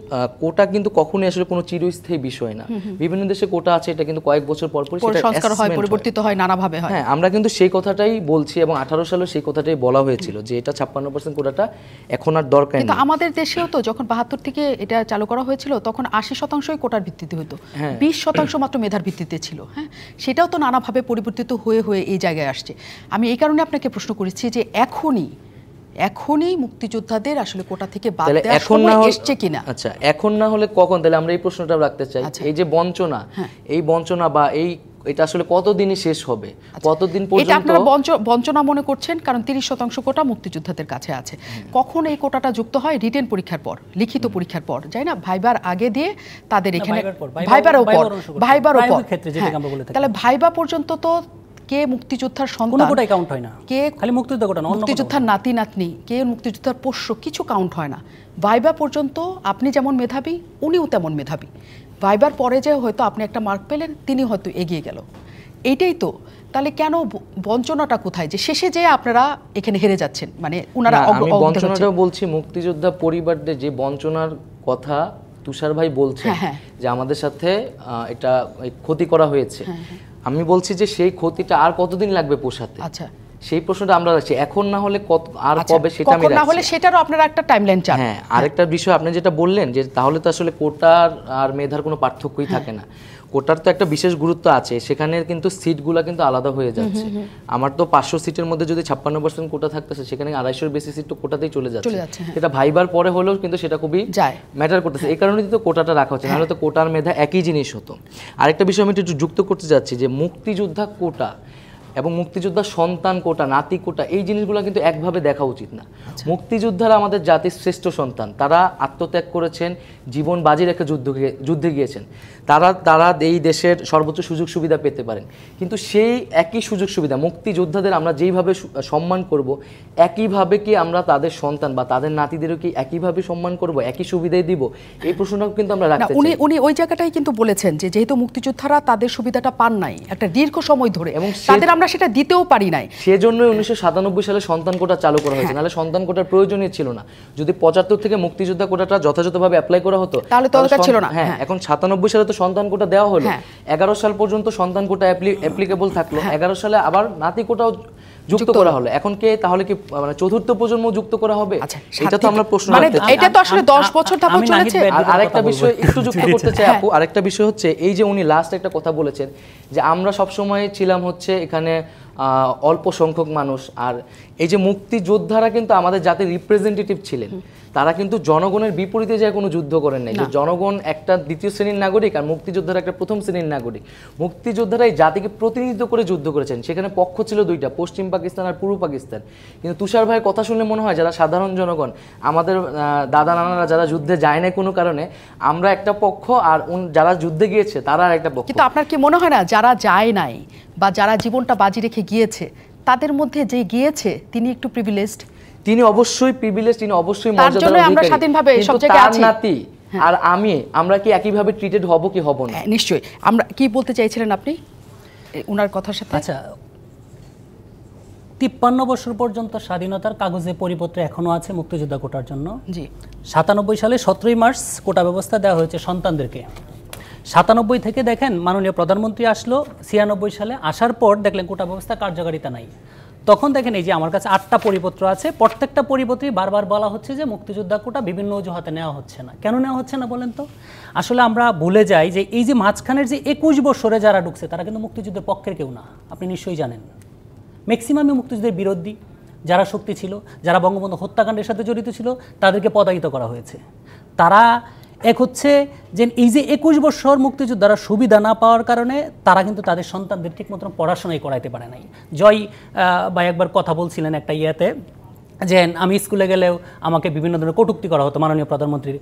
কোটা কিন্তু কখনোই আসলে কোনো চিরস্থায়ী বিষয় না। বিভিন্ন দেশে কোটা আছে, এটা কিন্তু কয়েক বছর পর সেটা সংস্কার হয়, পরিবর্তিত হয়, নানাভাবে হয়। হ্যাঁ, আমরা কিন্তু সেই কথাটাই বলছি, এবং 18 সালে সেই কথাটাই বলা হয়েছিল যে এটা 56% কোটাটা এখন আর দরকার নেই। কিন্তু আমাদের দেশেও তো যখন 72 থেকে এটা চালু করা হয়েছিল তখন 80%ই কোটার ভিত্তিতে হতো, 20% মাত্র মেধার ভিত্তিতে ছিল। হ্যাঁ, সেটাও তো নানাভাবে পরিবর্তিত হয়ে এই জায়গায় আসছে। আমি এই কারণে আপনাকে প্রশ্ন করেছি যে এখনই মুক্তিযোদ্ধাদের আসলে কোটা থেকে বাদ দেওয়ার সময় এসেছে কিনা? আচ্ছা, এখন না হলে কখন? তাহলে আমরা এই প্রশ্নটা রাখতে চাই। এই যে বঞ্চনা, এই বঞ্চনা বা এটা আসলে কতদিনই শেষ হবে, কতদিন পর্যন্ত? এটা আপনারা বঞ্চনা মনে করছেন কারণ 30% কোটা মুক্তিযোদ্ধাদের কাছে আছে। কখন এই কোটাটা যুক্ত হয়? রিটেন পরীক্ষার পর, লিখিত পরীক্ষার পর, যাই না? ভাইবার আগে দিয়ে তাদের এখানে ভাইবার উপর তাহলে ভাইবা পর্যন্ত তো কে মুক্তিযোদ্ধার সন্তান, কোনো কোটাই কাউন্ট হয় না। কে খালি মুক্তিযোদ্ধা কোটা না, মুক্তিযোদ্ধার নাতি নাতনি, কে মুক্তিযোদ্ধার পোষ্য, কিছু কাউন্ট হয় না। ভাইবা পর্যন্ত আপনি যেমন মেধাবী উনিও তেমন মেধাবী। ভাইবার পরে যে হয়তো আপনি একটা মার্ক পেলেন, তিনি হয়তো এগিয়ে গেল। এইটাই তো তাহলে কেন বঞ্চনাটা কোথায় যে শেষে যে আপনারা এখানে হেরে যাচ্ছেন, মানে ওনারা আমি বঞ্চনাটাও বলছি, মুক্তিযোদ্ধা পরিবারদের যে বঞ্চনার কথা তুষার ভাই বলছে যে আমাদের সাথে এটা ক্ষতি করা হয়েছে, আমি বলছি যে সেই ক্ষতিটা আর কতদিন লাগবে পোষাতে। আচ্ছা, সেই প্রশ্নটা আমরা রাখছি, এখন না হলে কত আর কবে সেটা আমি রাখছি, না হলে সেটারও আপনারা একটা টাইমলাইন চান। হ্যাঁ, আরেকটা বিষয় আপনি যেটা বললেন যে তাহলে তো আসলে কোটার আর মেধার কোনো পার্থক্যই থাকে না। কোটার তো একটা বিশেষ গুরুত্ব আছে, সেখানে কিন্তু সিটগুলো কিন্তু আলাদা হয়ে যাচ্ছে। আমার তো 500 সিটের মধ্যে যদি 56% কোটা থাকতেছে, সেখানে 250 বেশি সিট তো কোটাতেই চলে যাচ্ছে। এটা ভাইবার পরে হলেও কিন্তু সেটা খুবই ম্যাটার করতেছে, এই কারণেই তো কোটাটা রাখা হচ্ছে, নাহলে তো কোটার মেধা একই জিনিস হতো। আরেকটা বিষয় আমি একটু যুক্ত করতে যাচ্ছি যে মুক্তিযোদ্ধা কোটা এবং মুক্তিযোদ্ধার সন্তান কোটা, নাতি কোটা, এই জিনিসগুলো কিন্তু একভাবে দেখা উচিত না। মুক্তিযোদ্ধারা আমাদের জাতির শ্রেষ্ঠ সন্তান, তারা আত্মত্যাগ করেছেন, জীবন বাজি রেখে যুদ্ধে গিয়েছেন, তারা এই দেশের সর্বোচ্চ সুযোগ সুবিধা পেতে পারেন, কিন্তু সেই একই সুযোগ সুবিধা মুক্তিযোদ্ধাদের আমরা যেইভাবে সম্মান করব, একইভাবে কি আমরা তাদের সন্তান বা তাদের নাতিদেরও কি একইভাবে সম্মান করব, একই সুবিধাই দিব? এই প্রশ্নটাও কিন্তু আমরা রাখতে চাই। উনি ওই জায়গাটাই কিন্তু বলেছেন যে যেহেতু মুক্তিযোদ্ধারা তাদের সুবিধাটা পান নাই একটা দীর্ঘ সময় ধরে, এবং তাদের আমরা সেটা দিতেও পারি নাই, সেজন্যই 1997 সালে সন্তান কোটা চালু করা হয়েছে, নাহলে সন্তান কোটার প্রয়োজনই ছিল না। যদি 75 থেকে মুক্তিযোদ্ধা কোটাটা যথাযথভাবে অ্যাপ্লাই করা হতো তাহলে তো দরকার ছিল না। হ্যাঁ, এখন 97 সালে তো সন্তান কোটা দেওয়া হলো, 11 সাল পর্যন্ত সন্তান কোটা অ্যাপ্লিকেবল থাকলো, 11 সালে আবার নাতি কোটাও যুক্ত করা হলো, এখন কে তাহলে কি মানে চতুর্থ প্রজন্ম যুক্ত করা হবে? এটা তো আমরা প্রশ্ন রাখতে চাই। এটা তো আসলে 10 বছর ধাপে চলেছে। আরেকটা বিষয় একটু যুক্ত করতে চাই আপু, আরেকটা বিষয় হচ্ছে এই যে উনি লাস্ট একটা কথা বলেছেন যে আমরা সব সময় ছিলাম হচ্ছে এখানে অল্প সংখ্যক মানুষ, আর এই যে মুক্তিযোদ্ধারা কিন্তু আমাদের জাতির রিপ্রেজেন্টেটিভ ছিলেন, তারা কিন্তু জনগণের বিপরীতে যায় কোনো যুদ্ধ করেন নাই। যে জনগণ একটা দ্বিতীয় শ্রেণীর নাগরিক আর মুক্তিযোদ্ধারা একটা প্রথম শ্রেণীর নাগরিক, মুক্তিযোদ্ধারা এই জাতিকে প্রতিনিধিত্ব করে যুদ্ধ করেছেন, সেখানে পক্ষ ছিল দুইটা, পশ্চিম পাকিস্তান আর পূর্ব পাকিস্তান। কিন্তু তুষার ভাইয়ের কথা শুনলে মনে হয় যারা সাধারণ জনগণ, আমাদের দাদা নানারা যারা যুদ্ধে যায় না কোনো কারণে, আমরা একটা পক্ষ, আর যারা যুদ্ধে গিয়েছে তারা আর একটা পক্ষ। কিন্তু আপনার কি মনে হয় না যারা যায় নাই বা যারা জীবনটা বাজি রেখে গিয়েছে তাদের মধ্যে যে গিয়েছে তিনি একটু প্রিভিলেজড? তিনি অবশ্যই প্রিভিলেজ, তিনি অবশ্যই মর্যাদার তার জন্য আমরা স্বাধীনভাবে সব জায়গায় আছি। নাতি আর আমরা কি একইভাবে ট্রিটেড হব কি হব না? নিশ্চয়ই। আমরা কি বলতে চাইছিলেন আপনি ওনার কথার সাথে? আচ্ছা, 53 বছর পর্যন্ত স্বাধীনতার কাগজে পরিপত্র এখনো আছে মুক্তিযোদ্ধা কোটার জন্য। জি, 97 সালে 17ই মার্চ কোটা ব্যবস্থা দেওয়া হয়েছে সন্তানদেরকে। 97 থেকে দেখেন মাননীয় প্রধানমন্ত্রী আসলো, 96 সালে আসার পর দেখলেন কোটা ব্যবস্থা কার্যকারিতা নাই। তখন দেখেন এই যে আমার কাছে 8টা পরিপত্র আছে, প্রত্যেকটা পরিপত্রই বারবার বলা হচ্ছে যে মুক্তিযোদ্ধা কোটা বিভিন্ন অজুহাতে নেওয়া হচ্ছে না। কেন নেওয়া হচ্ছে না বলেন তো? আসলে আমরা ভুলে যাই যে এই যে মাঝখানের যে 21 বছরে যারা ঢুকছে তারা কিন্তু মুক্তিযুদ্ধের পক্ষের কেউ না, আপনি নিশ্চয়ই জানেন। ম্যাক্সিমামই মুক্তিযুদ্ধের বিরোধী, যারা শক্তি ছিল, যারা বঙ্গবন্ধু হত্যাকাণ্ডের সাথে জড়িত ছিল তাদেরকে পদায়িত করা হয়েছে। তারা এক হচ্ছে যে এই যে 21 বছর মুক্তিযোদ্ধারা সুবিধা না পাওয়ার কারণে তারা কিন্তু তাদের সন্তানদের ঠিক মতন পড়াশোনাই করাইতে পারে নাই। জয় ভাই একবার কথা বলছিলেন একটা ইয়েতে যে আমি স্কুলে গেলেও আমাকে বিভিন্ন ধরনের কটূক্তি করা হতো, মাননীয় প্রধানমন্ত্রীর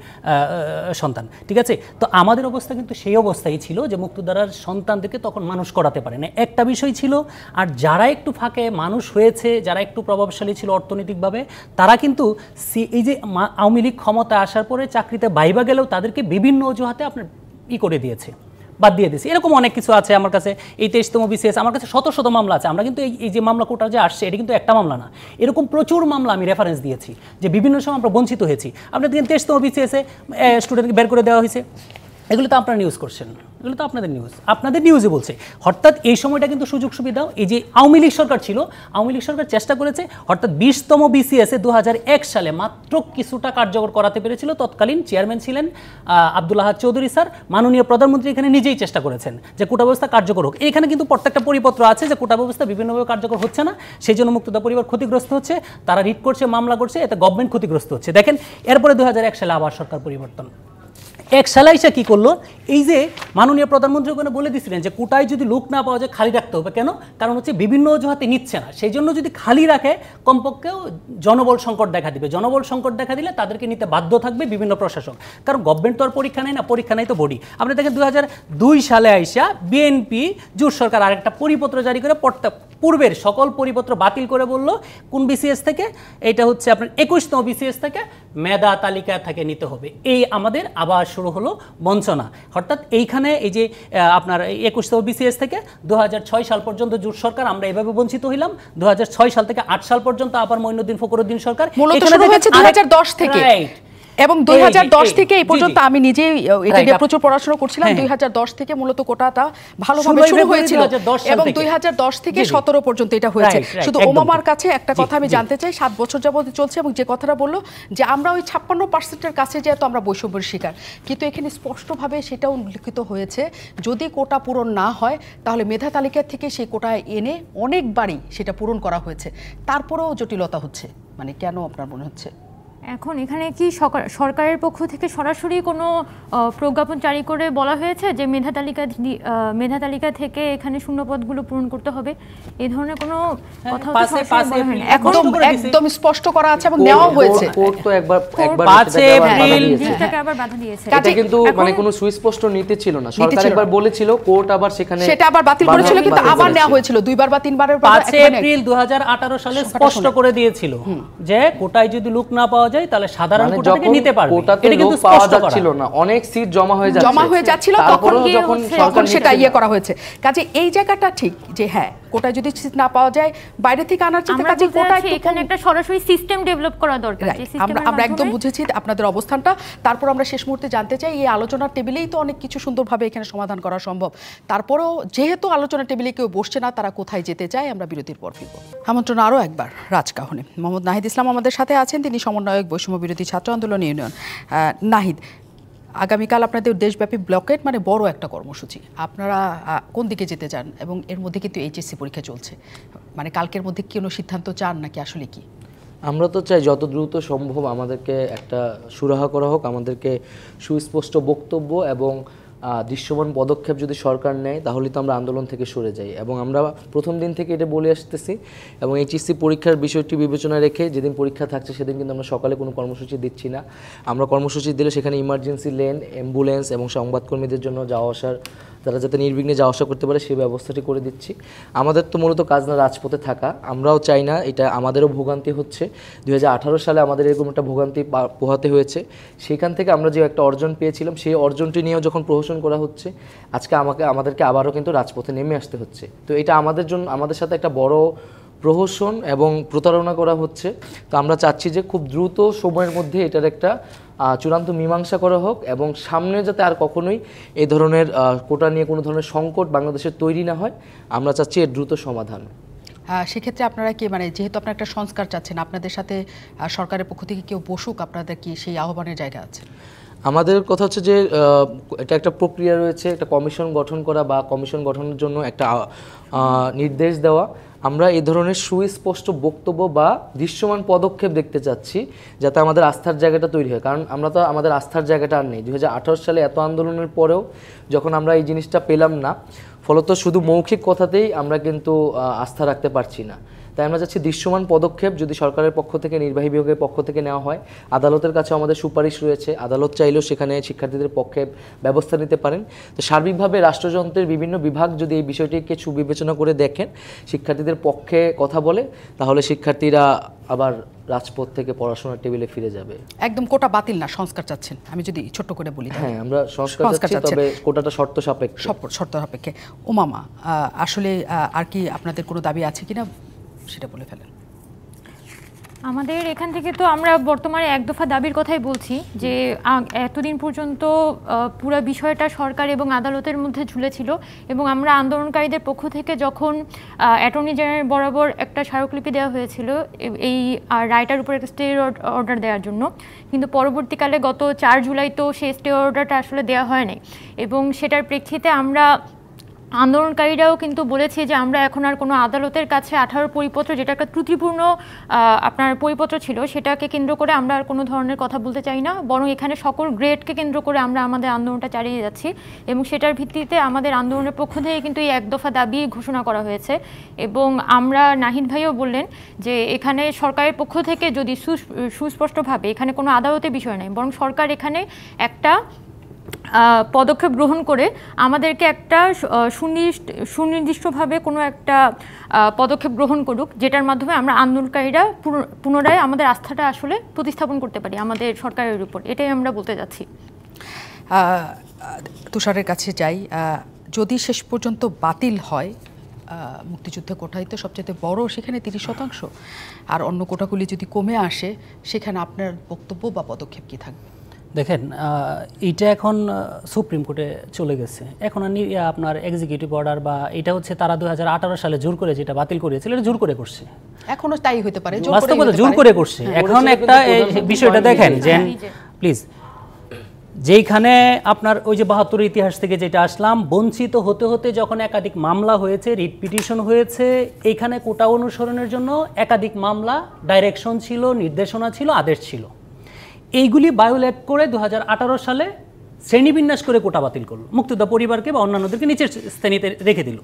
সন্তান, ঠিক আছে? তো আমাদের অবস্থা কিন্তু সেই অবস্থাই ছিল যে মুক্তিযোদ্ধার সন্তানদেরকে তখন মানুষ করাতে পারে না, একটা বিষয় ছিল। আর যারা একটু ফাঁকে মানুষ হয়েছে, যারা একটু প্রভাবশালী ছিল অর্থনৈতিকভাবে, তারা কিন্তু এই যে আওয়ামী লীগ ক্ষমতায় আসার পরে চাকরিতে বাইবা গেলেও তাদেরকে বিভিন্ন অজুহাতে আপনার করে দিয়েছে, বাদ দিয়ে দিয়েছে। এরকম অনেক কিছু আছে আমার কাছে। এই 23তম বিসিএস আমার কাছে শত শত মামলা আছে। আমরা কিন্তু এই যে মামলা কোটা যে আসছে এটা কিন্তু একটা মামলা না, এরকম প্রচুর মামলা আমি রেফারেন্স দিয়েছি যে বিভিন্ন সময় আমরা বঞ্চিত হয়েছি। আপনার দেখেন 23তম বিসিএসে স্টুডেন্টকে বের করে দেওয়া হয়েছে, এগুলো তো আপনারা নিউজ করছেন, এগুলো তো আপনাদের নিউজে বলছে। অর্থাৎ এই সময়টা কিন্তু সুযোগ সুবিধাও এই যে আওয়ামী লীগ সরকার ছিল, আওয়ামী লীগ সরকার চেষ্টা করেছে, অর্থাৎ 20তম বিসিএসে 2001 সালে মাত্র কিছুটা কার্যকর করাতে পেরেছিল। তৎকালীন চেয়ারম্যান ছিলেন আব্দুল আহাদ চৌধুরী স্যার, মাননীয় প্রধানমন্ত্রী এখানে নিজেই চেষ্টা করেছেন যে কোটা ব্যবস্থা কার্যকর হোক। এখানে কিন্তু প্রত্যেকটা পরিপত্র আছে যে কোটা ব্যবস্থা বিভিন্নভাবে কার্যকর হচ্ছে না, সেই জন্য মুক্তিযোদ্ধা পরিবার ক্ষতিগ্রস্ত হচ্ছে, তারা রিট করছে, মামলা করছে, এতে গভর্নমেন্ট ক্ষতিগ্রস্ত হচ্ছে। দেখেন এরপরে 2001 সালে আবার সরকার পরিবর্তন, 1 সালে এসে কী করলো, এই যে মাননীয় প্রধানমন্ত্রী ওখানে বলে দিচ্ছিলেন যে কোটায় যদি লোক না পাওয়া যায় খালি রাখতে হবে। কেন? কারণ হচ্ছে বিভিন্ন অজুহাতে নিচ্ছে না, সেই জন্য যদি খালি রাখে কমপক্ষেও জনবল সংকট দেখা দিবে, জনবল সংকট দেখা দিলে তাদেরকে নিতে বাধ্য থাকবে বিভিন্ন প্রশাসন, কারণ গভর্নমেন্ট তো আর পরীক্ষা নেই না, পরীক্ষা নেই তো বডি। আপনি দেখেন 2002 সালে আইসা বিএনপি জোট সরকার আরেকটা পরিপত্র জারি করে পূর্বের সকল পরিপত্র বাতিল করে বলল কোন বিসিএস থেকে, এটা হচ্ছে আপনার 21তম বিসিএস থেকে মেধা তালিকা থেকে নিতে হবে। এই আমাদের আবার শুরু হলো বঞ্চনা। অর্থাৎ এইখানে এই যে আপনার 21তম বিসিএস থেকে 2006 সাল পর্যন্ত জোট সরকার আমরা এভাবে বঞ্চিত হইলাম, 2006 সাল থেকে 8 সাল পর্যন্ত আবার মঈনুদ্দিন ফখরুদ্দিন সরকার মূলত শুরু হয়েছে 2010 থেকে এবং 2010 থেকে এই পর্যন্ত আমি নিজেই এটা নিয়ে প্রচুর পড়াশোনা করছিলাম। 2010 থেকে মূলত কোটাটা ভালোভাবে শুরু হয়েছিল এবং 2010 থেকে 17 পর্যন্ত এটা হয়েছে। শুধু ওমামার কাছে একটা কথা আমি জানতে চাই, 7 বছর যাবত চলছে এবং যে কথাটা বললো যে আমরা ওই 56%-এর কাছে যেহেতু আমরা বৈষম্যের শিকার, কিন্তু এখানে স্পষ্টভাবে সেটাও উল্লেখিত হয়েছে যদি কোটা পূরণ না হয় তাহলে মেধা তালিকা থেকে সেই কোটায় এনে অনেকবারই সেটা পূরণ করা হয়েছে, তারপরেও জটিলতা হচ্ছে। মানে কেন আপনার মনে হচ্ছে? এখন এখানে কি সরকারের পক্ষ থেকে সরাসরি কোনো প্রজ্ঞাপন জারি করে বলা হয়েছে যে মেধা তালিকা থেকে এখানে শূন্য পদগুলো পূরণ করতে হবে? এই ধরনের কোনো কথা একদম স্পষ্ট করা আছে এবং নেওয়া হয়েছে। কোর্ট তো একবার 5 এপ্রিল জিনিসটাকে আবার বাধা দিয়েছে। এটা কিন্তু মানে কোনো সুস্পষ্ট নীতি ছিল না, সরকার একবার বলেছিল, কোর্ট আবার সেখানে সেটা আবার বাতিল করেছিল, কিন্তু আবার নেওয়া হয়েছিল দুইবার বা তিনবারের। 5 এপ্রিল 2018 সালে স্পষ্ট করে দিয়েছিল যে কোটায় যদি লোক না পাওয়া যায় তাহলে সাধারণ কোটা থেকে নিতে পারবে। এটা কিন্তু স্পষ্ট ছিল না, অনেক সিট জমা হয়ে যাচ্ছিল, তখন সেটা করা হয়েছে। কাজে এই জায়গাটা ঠিক যে হ্যাঁ, কোটায় যদি সিট না পাওয়া যায় বাইরে থেকে আনার চেষ্টা, কাজে কোটায় এখানে একটা সরাসরি সিস্টেম ডেভেলপ করা দরকার। আমরা একদম বুঝেছি আপনাদের অবস্থানটা। তারপর আমরা শেষ মুহূর্তে জানতে চাই, এই আলোচনার টেবিলেই তো অনেক কিছু সুন্দরভাবে এখানে সমাধান করা সম্ভব, তারপরেও যেহেতু আলোচনার টেবিলে কেউ বসছে না, তারা কোথায় যেতে চায়? আমরা বিরতির পর ফিরব। আমন্ত্রণ আরও একবার রাজকাহনে। মোহাম্মদ নাহিদ ইসলাম আমাদের সাথে আছেন, তিনি সমন্বয়ক বৈষম্য বিরোধী ছাত্র আন্দোলন ইউনিয়ন। নাহিদ, আগামীকাল আপনাদের দেশব্যাপী ব্লকেট মানে বড় একটা কর্মসূচি, আপনারা কোন দিকে যেতে চান? এবং এর মধ্যে কিন্তু এইচএসসি পরীক্ষা চলছে, মানে কালকের মধ্যে কোনো সিদ্ধান্ত চান নাকি আসলে কি? আমরা তো চাই যত দ্রুত সম্ভব আমাদেরকে একটা সুরাহা করা হোক, আমাদেরকে সুস্পষ্ট বক্তব্য এবং দৃশ্যমান পদক্ষেপ যদি সরকার নেয় তাহলে তো আমরা আন্দোলন থেকে সরে যাই। এবং আমরা প্রথম দিন থেকে এটা বলে আসতেছি এবং এইচএসসি পরীক্ষার বিষয়টি বিবেচনায় রেখে যেদিন পরীক্ষা থাকছে সেদিন কিন্তু আমরা সকালে কোনো কর্মসূচি দিচ্ছি না। আমরা কর্মসূচি দিলে সেখানে ইমার্জেন্সি লেন, অ্যাম্বুলেন্স এবং সংবাদকর্মীদের জন্য যাওয়া আসার, তারা যাতে নির্বিঘ্নে যাওয়া আসা করতে পারে সেই ব্যবস্থাটি করে দিচ্ছি। আমাদের তো মূলত কাজ না রাজপথে থাকা, আমরাও চাই না, এটা আমাদেরও ভোগান্তি হচ্ছে। 2018 সালে আমাদের এরকম একটা ভোগান্তি পোহাতে হয়েছে, সেখান থেকে আমরা যে একটা অর্জন পেয়েছিলাম সেই অর্জনটি নিয়েও যখন প্রহসন করা হচ্ছে, আজকে আমাদেরকে আবারও কিন্তু রাজপথে নেমে আসতে হচ্ছে। তো এটা আমাদের জন্য, আমাদের সাথে একটা বড় প্রহসন এবং প্রতারণা করা হচ্ছে। তো আমরা চাচ্ছি যে খুব দ্রুত সময়ের মধ্যে এটার একটা চূড়ান্ত মীমাংসা করা হোক এবং সামনে যাতে আর কখনোই এই ধরনের কোটা নিয়ে কোনো ধরনের সংকট বাংলাদেশের তৈরি না হয়, আমরা চাচ্ছি এর দ্রুত সমাধান। সেক্ষেত্রে আপনারা কি, মানে যেহেতু আপনারা একটা সংস্কার চাচ্ছেন, আপনাদের সাথে সরকারের পক্ষ থেকে কেউ বসুক, আপনাদের কি সেই আহ্বানের জায়গা আছে? আমাদের কথা হচ্ছে যে এটা একটা প্রক্রিয়া রয়েছে, একটা কমিশন গঠন করা বা কমিশন গঠনের জন্য একটা নির্দেশ দেওয়া। আমরা এই ধরনের সুস্পষ্ট বক্তব্য বা দৃশ্যমান পদক্ষেপ দেখতে চাচ্ছি যাতে আমাদের আস্থার জায়গাটা তৈরি হয়। কারণ আমরা তো আমাদের আস্থার জায়গাটা আর নেই। 2018 সালে এত আন্দোলনের পরেও যখন আমরা এই জিনিসটা পেলাম না, ফলত শুধু মৌখিক কথাতেই আমরা কিন্তু আস্থা রাখতে পারছি না। তাই আমরা চাচ্ছি দৃশ্যমান পদক্ষেপ যদি সরকারের পক্ষ থেকে, নির্বাহী বিভাগের পক্ষ থেকে নেওয়া হয়। আদালতের কাছে আমাদের সুপারিশ রয়েছে, আদালত চাইলেও সেখানে শিক্ষার্থীদের পক্ষে ব্যবস্থা নিতে পারেন। তো সার্বিকভাবে রাষ্ট্রযন্ত্রের বিভিন্ন বিভাগ যদি এই বিষয়টিকে সুবিবেচনা করে দেখেন, শিক্ষার্থীদের পক্ষে কথা বলে, তাহলে শিক্ষার্থীরা আবার রাজপথ থেকে পড়াশোনার টেবিলে ফিরে যাবে। একদম কোটা বাতিল না, সংস্কার চাচ্ছেন, আমি যদি ছোট্ট করে বলি। হ্যাঁ, আমরা সংস্কার চাচ্ছি, তবে কোটাটা শর্ত সাপেক্ষে। ওমামা, আসলে আর কি আপনাদের কোনো দাবি আছে কিনা সেটা বলে ফেলেন। আমাদের এখান থেকে তো আমরা বর্তমানে এক দফা দাবির কথাই বলছি যে এতদিন পর্যন্ত পুরো বিষয়টা সরকার এবং আদালতের মধ্যে ঝুলেছিল এবং আমরা আন্দোলনকারীদের পক্ষ থেকে যখন অ্যাটর্নি জেনারেল বরাবর একটা স্মারকলিপি দেওয়া হয়েছিল এই রায়টার উপর একটা স্টে অর্ডার দেওয়ার জন্য, কিন্তু পরবর্তীকালে গত 4 জুলাই তো সেই স্টে অর্ডারটা আসলে দেওয়া হয়নি এবং সেটার প্রেক্ষিতে আমরা আন্দোলনকারীরাও কিন্তু বলেছে যে আমরা এখন আর কোনো আদালতের কাছে 18 পরিপত্র, যেটা একটা ত্রুটিপূর্ণ আপনার পরিপত্র ছিল, সেটাকে কেন্দ্র করে আমরা আর কোনো ধরনের কথা বলতে চাই না, বরং এখানে সকল গ্রেডকে কেন্দ্র করে আমরা আমাদের আন্দোলনটা চালিয়ে যাচ্ছি এবং সেটার ভিত্তিতে আমাদের আন্দোলনের পক্ষ থেকে কিন্তু এই এক দফা দাবি ঘোষণা করা হয়েছে। এবং আমরা, নাহিদ ভাইও বললেন যে এখানে সরকারের পক্ষ থেকে যদি সুস্পষ্টভাবে এখানে কোনো আদালতের বিষয় নেই, বরং সরকার এখানে একটা পদক্ষেপ গ্রহণ করে আমাদেরকে একটা সুনির্দিষ্টভাবে কোনো একটা পদক্ষেপ গ্রহণ করুক, যেটার মাধ্যমে আমরা আন্দোলনকারীরা পুনরায় আমাদের আস্থাটা আসলে প্রতিস্থাপন করতে পারি আমাদের সরকারের উপর। এটাই আমরা বলতে যাচ্ছি। তুষারের কাছে যাই, যদি শেষ পর্যন্ত বাতিল হয় মুক্তিযুদ্ধে কোটাই তো সবচেয়ে বড়, সেখানে 30%, আর অন্য কোটাগুলি যদি কমে আসে সেখানে আপনার বক্তব্য বা পদক্ষেপ কি থাকবে? দেখেন, এইটা এখন সুপ্রিম কোর্টে চলে গেছে। এখন আপনার এক্সিকিউটিভ অর্ডার বা এটা হচ্ছে তারা 2018 সালে জোর করে যেটা বাতিল করেছিল, এটা জোর করে করছে। এখনো তাই হতে পারে, বাস্তবতা জোর করে করছে। এখন একটা বিষয়টা দেখেন যে প্লিজ, যেইখানে আপনার ওই যে 72 ইতিহাস থেকে যেটা আসলাম, বঞ্চিত হতে হতে যখন একাধিক মামলা হয়েছে, রিট পিটিশন হয়েছে, এইখানে কোটা অনুসরণের জন্য একাধিক মামলা, ডাইরেকশন ছিল, নির্দেশনা ছিল, আদেশ ছিল। এইগুলি ভায়োলেট করে 2018 সালে শ্রেণীবিন্যাস করে কোটা বাতিল করলো, মুক্তিযোদ্ধা পরিবারকে বা অন্যান্যদেরকে নিচের শ্রেণীতে রেখে দিল।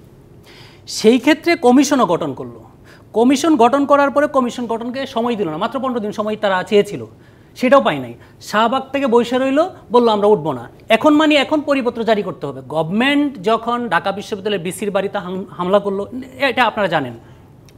সেই ক্ষেত্রে কমিশনও গঠন করলো। কমিশন গঠন করার পরে কমিশন গঠনকে সময় দিল না, মাত্র 15 দিন সময় তারা চেয়েছিল, সেটাও পাই নাই। শাহবাগ থেকে বৈশা রইল, বললো আমরা উঠবো না। এখন পরিপত্র জারি করতে হবে। গভর্নমেন্ট যখন ঢাকা বিশ্ববিদ্যালয়ের বিসির বাড়িতে হামলা করলো, এটা আপনারা জানেন,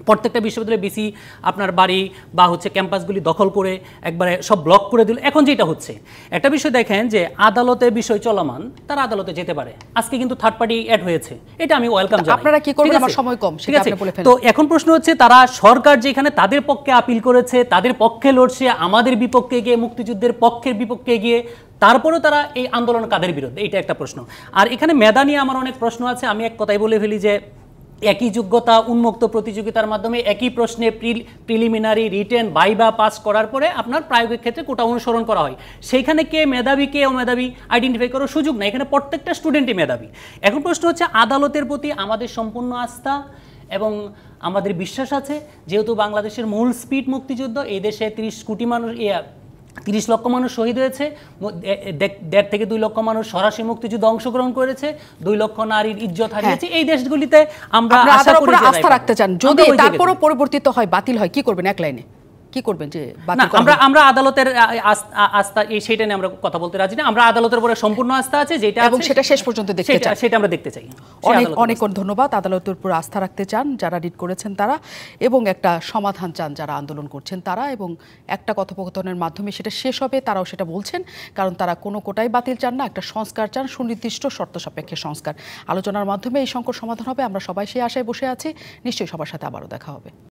প্রত্যেকটা বিশ্ববিদ্যালয়ে বিসি আপনার বাড়ি বা হচ্ছে ক্যাম্পাসগুলি দখল করে একবারে সব ব্লক করে দিল। এখন যেটা হচ্ছে, একটা বিষয় দেখেন যে আদালতে বিষয় চলমান, তারা আদালতে যেতে পারে। আজকে কিন্তু থার্ড পার্টি অ্যাড হয়েছে, এটা আমি ওয়েলকাম জানাই। আপনারা কি করবেন? আমার সময় কম, সেটা আপনি বলে ফেলেন। তো এখন প্রশ্ন হচ্ছে, তারা সরকার যেখানে তাদের পক্ষে আপিল করেছে, তাদের পক্ষে লড়ছে, আমাদের বিপক্ষে গিয়ে, মুক্তিযুদ্ধের পক্ষের বিপক্ষে গিয়ে, তারপরেও তারা এই আন্দোলন কাদের বিরুদ্ধে, এটা একটা প্রশ্ন। আর এখানে মেধা নিয়ে আমার অনেক প্রশ্ন আছে। আমি এক কথাই বলে ফেলি যে একই যোগ্যতা, উন্মুক্ত প্রতিযোগিতার মাধ্যমে একই প্রশ্নে প্রিলিমিনারি, রিটেন, ভাইভা পাস করার পরে আপনার প্রায়োগিক ক্ষেত্রে কোটা অনুসরণ করা হয়। সেইখানে কে মেধাবী কে অমেধাবী আইডেন্টিফাই করার সুযোগ নাই, এখানে প্রত্যেকটা স্টুডেন্টই মেধাবী। এখন প্রশ্ন হচ্ছে, আদালতের প্রতি আমাদের সম্পূর্ণ আস্থা এবং আমাদের বিশ্বাস আছে, যেহেতু বাংলাদেশের মূল স্পিড মুক্তিযুদ্ধ, এই দেশে 30 লক্ষ মানুষ শহীদ হয়েছে, 1.5 থেকে 2 লক্ষ মানুষ সরাসরি মুক্তিযুদ্ধে অংশগ্রহণ করেছে, 2 লক্ষ নারীর ইজ্জত হারিয়েছে। এই দেশগুলিতে আমরা আশা করি যে আস্থা রাখতে চান, যদি তারপরও পরিবর্তিত হয়, বাতিল হয়, কি করবেন? এক লাইনে কি করবেন? যে আমরা আদালতের আস্থা, সেটা নিয়ে আমরা কথা বলতে রাজি না। আমরা আদালতের উপরে সম্পূর্ণ আস্থা আছে, যেটা এবং সেটা শেষ পর্যন্ত দেখতে চাই, সেটা আমরা দেখতে চাই। অনেক ধন্যবাদ। আদালতের উপর আস্থা রাখতে চান যারা রিট করেছেন তারা, এবং একটা সমাধান চান যারা আন্দোলন করছেন তারা, এবং একটা কথোপকথনের মাধ্যমে সেটা শেষ হবে, তারাও সেটা বলছেন। কারণ তারা কোনো কোটাই বাতিল চান না, একটা সংস্কার চান, সুনির্দিষ্ট শর্ত সাপেক্ষে সংস্কার। আলোচনার মাধ্যমে এই সংকট সমাধান হবে, আমরা সবাই সেই আশায় বসে আছি। নিশ্চয়ই সবার সাথে আবারও দেখা হবে।